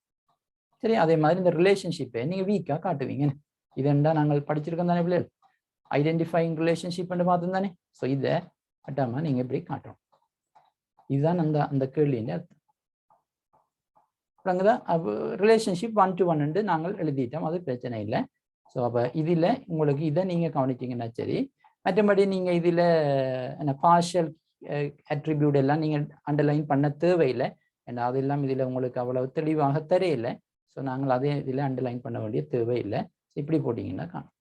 சரி, அதே மாதிரி இந்த ரிலேஷன்ஷிப்பை நீங்கள் வீக்காக காட்டுவீங்க. இதெண்டா நாங்கள் படிச்சிருக்கோம் தானே பிள்ளைகள், ஐடென்டிஃபைங் ரிலேஷன்ஷிப் பார்த்தோம் தானே. ஸோ இதை கட்டாமல் நீங்கள் எப்படி காட்டுறோம், இதுதான் அந்த அந்த கேள்வியின் அர்த்தம். அங்கதான் ரிலேஷன்ஷிப் 1 to 1 நாங்கள் எழுதிட்டோம், அது பிரச்சனை இல்லை. ஸோ அப்போ இதில் உங்களுக்கு இதை நீங்கள் கவனிச்சிங்கன்னா சரி. மற்றபடி நீங்கள் இதில் என்ன பார்ஷியல் அட்ரிபியூட் எல்லாம் நீங்கள் அண்டர்லைன் பண்ண தேவையில்லை. ஏன்னா அதெல்லாம் இதில் உங்களுக்கு அவ்வளவு தெளிவாக தெரியலை. ஸோ நாங்கள் அதே இதில் அண்டர்லைன் பண்ண வேண்டிய தேவையில்லை. இப்படி போட்டிங்கன்னா காணும்.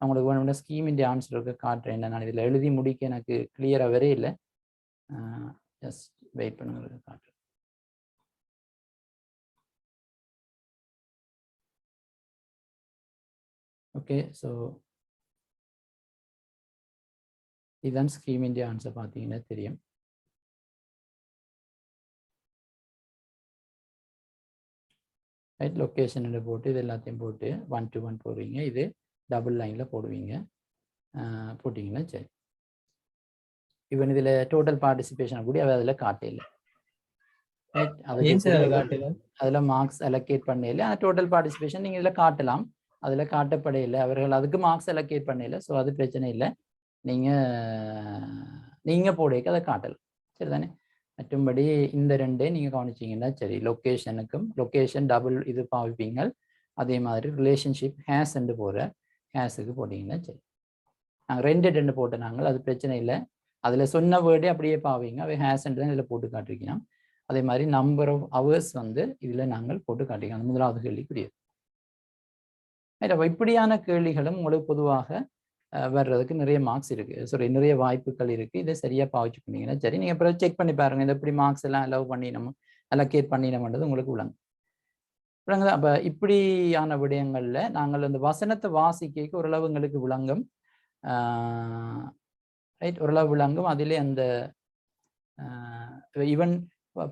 உங்களுக்கு வேணும்னா ஸ்கீமின் ஆன்சருக்கு காட்டுறேன். என்ன நான் இதில் எழுதி முடிக்க எனக்கு கிளியராக வரே இல்லை. ஜஸ்ட் வெயிட் பண்ணுங்க, காட்டுறேன். ஓகே, ஸோ இதுதான் ஸ்கீமின் ஆன்சர். பார்த்தீங்கன்னா தெரியும். ரைட், லொக்கேஷன் போட்டு இது எல்லாத்தையும் போட்டு 1 to 1 போடுவீங்க. இது டபுள் லைனில் போடுவீங்க. போட்டிங்கன்னா சரி. இவன் இதில் டோட்டல் பார்ட்டிசிபேஷன் கூட அதில் காட்டையில் அதில் மார்க்ஸ் அலோகேட் பண்ணல. ஆனால் டோட்டல் பார்ட்டிசிபேஷன் நீங்கள் இதில் காட்டலாம். அதில் காட்டப்படையில்லை, அவர்கள் அதுக்கு மார்க்ஸ் அலோகேட் பண்ணல. ஸோ அது பிரச்சனை இல்லை, நீங்கள் போடைக்கு அதை காட்டலாம். சரி தானே? மற்றும்படி இந்த ரெண்டே நீங்கள் கவனிச்சிங்கன்னா சரி. லொக்கேஷனுக்கும் லொக்கேஷன் டபுள் இது பாவிப்பீங்க. அதே மாதிரி ரிலேஷன்ஷிப் ஹேஸ் என்று போகிற ஹேஸுக்கு போட்டிங்கன்னா சரி. நாங்கள் 2 போட்ட நாங்கள் அது பிரச்சனை இல்லை. அதில் சொன்ன வேர்டே அப்படியே பாவீங்க. அவை ஹேஸ் என்று தான் இதில் போட்டு காட்டிருக்கணும். அதே மாதிரி நம்பர் ஆஃப் ஹவர்ஸ் இதில் நாங்கள் போட்டு காட்டிக்கணும். முதலாவது கேள்விக்குரியது. அப்போ இப்படியான கேள்விகளும் உங்களுக்கு பொதுவாக வர்றதுக்கு நிறைய மார்க்ஸ் இருக்கு, சாரி நிறைய வாய்ப்புகள் இருக்கு. இதை சரியா பாவிச்சுக்கிட்டீங்கன்னா சரி. நீங்க அப்புறம் செக் பண்ணி பாருங்க, இந்த எப்படி மார்க்ஸ் எல்லாம் அலோவ் பண்ணினோம், அலோகேட் பண்ணினோம்ன்றது உங்களுக்கு விளங்கும். அப்ப இப்படியான விடயங்கள்ல நாங்கள் அந்த வசனத்தை வாசிக்க ஓரளவு எங்களுக்கு விளங்கும், ரைட், ஓரளவு விளங்கும். அதிலே அந்த ஈவன்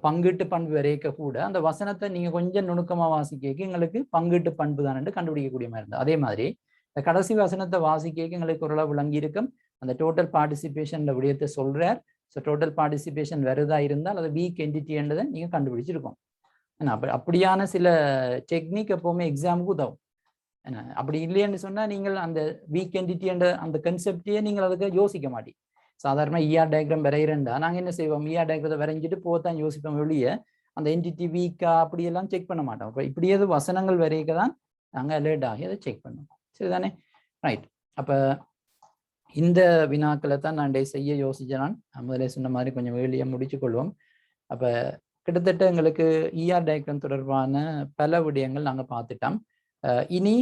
பங்கீட்டு பண்பு வரைக்க கூட அந்த வசனத்தை நீங்க கொஞ்சம் நுணுக்கமா வாசிக்க எங்களுக்கு பங்கீட்டு பண்பு தான் கண்டுபிடிக்கக்கூடிய மாதிரி இருந்தது. அதே மாதிரி இந்த கடைசி வசனத்தை வாசிக்க எங்களுக்கு ஓரளவு விளங்கி இருக்கும். அந்த டோட்டல் பார்ட்டிசிபேஷன் விடயத்தை சொல்றார். ஸோ டோட்டல் பார்ட்டிசிபேஷன் வருதா இருந்தால் அது வீக் என்டிட்டின்றதை நீங்க கண்டுபிடிச்சிருக்கோம். அப்படியான சில டெக்னிக் எப்பவுமே எக்ஸாமுக்கு உதவும். அப்படி இல்லைன்னு சொன்னா நீங்கள் அந்த வீக் என்டிட்டி என்ற அந்த கன்செப்டையே நீங்கள் அதுக்கு யோசிக்க மாட்டீங்க. சாதாரண இஆர் டயக்ராம் வரைகிறேன்டா நாங்கள் என்ன செய்வோம், இஆர் டயக்ரத்தை வரைஞ்சிட்டு போத்தான் யோசிப்போம் வெளியே, அந்த என்டிட்டி வீக்கா அப்படியெல்லாம் செக் பண்ண மாட்டோம். இப்போ இப்படியாவது வசனங்கள் வரைக்க தான் நாங்கள் அலர்ட் ஆகி அதை செக் பண்ணுவோம். சரிதானே? ரைட். அப்போ இந்த வினாக்களை தான் நான் செய்ய யோசிச்சேன். நான் முதலே சொன்ன மாதிரி கொஞ்சம் வேலையை முடிச்சு கொள்வோம். அப்போ கிட்டத்தட்ட எங்களுக்கு இஆர் டயக்ராம் தொடர்பான பல விடயங்கள் நாங்கள் பார்த்துட்டோம். இனி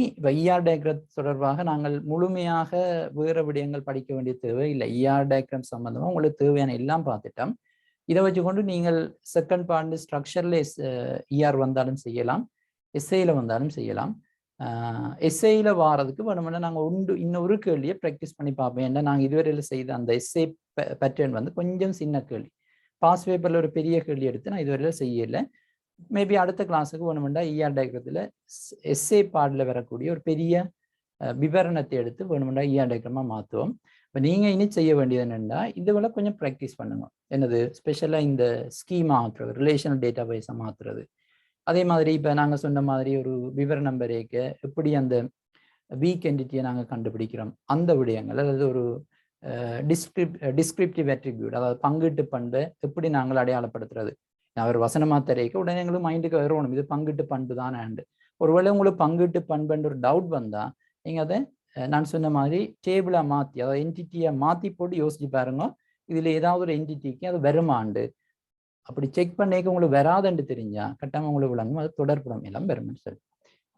இஆர் டயக்ராம் தொடர்பாக நாங்கள் முழுமையாக வேறு விடயங்கள் படிக்க வேண்டிய தேவை இல்லை. இஆர் டயக்ராம் சம்பந்தமாக உங்களுக்கு தேவையான எல்லாம் பார்த்துட்டோம். இதை வச்சுக்கொண்டு நீங்கள் செகண்ட் பார்ட் ஸ்ட்ரக்சர்ல இஆர் வந்தாலும் செய்யலாம், எஸ்ஐல வந்தாலும் செய்யலாம். எஸ்ஐல வாரதுக்கு வேணும்னா நாங்கள் இன்னொரு கேள்வியை ப்ராக்டிஸ் பண்ணி பார்ப்போம். ஏன்னா நாங்கள் இதுவரையில் செய்த அந்த எஸ்ஐ பேட்டர்ன் வந்து கொஞ்சம் சின்ன கேள்வி, பாஸ் பேப்பரில் ஒரு பெரிய கேள்வி எடுத்து நான் இதுவரையில் செய்யலை. மேபி அடுத்த கிளாஸுக்கு வேணுமெண்டா இஆர் டயக்ரத்தில் எஸ்ஏ பார்டில் வரக்கூடிய ஒரு பெரிய விவரணத்தை எடுத்து வேணுமெண்டா இஆர் டயக்ராமாக மாற்றுவோம். இப்போ நீங்கள் இனி செய்ய வேண்டியது என்னென்னா இதுவரை கொஞ்சம் ப்ராக்டிஸ் பண்ணுங்க. என்னது ஸ்பெஷலாக இந்த ஸ்கீமா மாற்றுறது, ரிலேஷனல் டேட்டா பேஸை மாற்றுறது. அதே மாதிரி இப்போ நாங்கள் சொன்ன மாதிரி ஒரு விவரணம் வரைக்க எப்படி அந்த வீக் என்டிட்டியை நாங்கள் கண்டுபிடிக்கிறோம், அந்த விடயங்கள், அதாவது ஒரு டிஸ்கிரிப்டிவ் அட்ரிபியூட், அதாவது பங்கீட்டு பண்பை எப்படி நாங்கள் அடையாளப்படுத்துறது. அவர் வசனமா தரைக்க உடனே எங்களுக்கு மைண்டுக்கு வரணும் இது பங்கிட்டு பண்பு தானே. ஒருவேளை உங்களுக்கு பங்கிட்டு பண்புன்ற ஒரு டவுட் வந்தா நீங்க அதை நான் சொன்ன மாதிரி டேபிளா மாத்தி, அதாவது என்டிட்டியை மாத்தி போட்டு யோசிச்சு பாருங்க, இதுல ஏதாவது ஒரு என்டிட்டிக்கு அது வருமாண்டு. அப்படி செக் பண்ணிக்க உங்களுக்கு வராதுன்னு தெரிஞ்சா கட்டாம உங்களுக்கு விளங்கும், அது தொடர்புடம் எல்லாம் வரும்னு சொல்லி.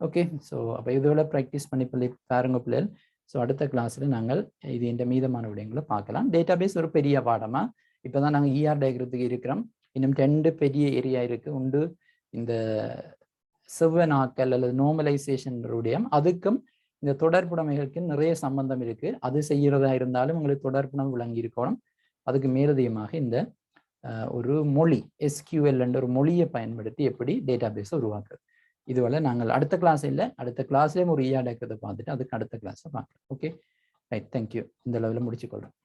ஓகே, ஸோ அப்போ இதோட ப்ராக்டிஸ் பண்ணி பாருங்க பிள்ளைகள். ஸோ அடுத்த கிளாஸ்ல நாங்கள் இது இந்த மீதமான விடயங்களை பார்க்கலாம். டேட்டாபேஸ் ஒரு பெரிய பாடமா இப்போதான் நாங்கள் இஆர் டயக்ரத்துக்கு இருக்கிறோம். இன்னும் 2 பெரிய ஏரியா இருக்கு உண்டு. இந்த செவ்வனாக்கல் அல்லது நார்மலைசேஷன் விடயம், அதுக்கும் இந்த தொடர்புடைமைகளுக்கு நிறைய சம்பந்தம் இருக்கு. அது செய்யறதா இருந்தாலும் உங்களுக்கு தொடர்புணம் விளங்கி இருக்கணும். அதுக்கு மேலதிகமாக இந்த ஒரு மொழி எஸ்கியூஎல் என்ற ஒரு மொழியை பயன்படுத்தி எப்படி டேட்டாபேஸை உருவாக்குறது, இதுவரை நாங்கள் அடுத்த கிளாஸ் இல்லை, அடுத்த கிளாஸ்லேயும் ஒரு இஆர் டயக்ரத்தை பார்த்துட்டு அதுக்கு அடுத்த கிளாஸை பார்க்கலாம். Okay right, thank you. இந்த லெவலில் முடிச்சுக்கொள்றோம்.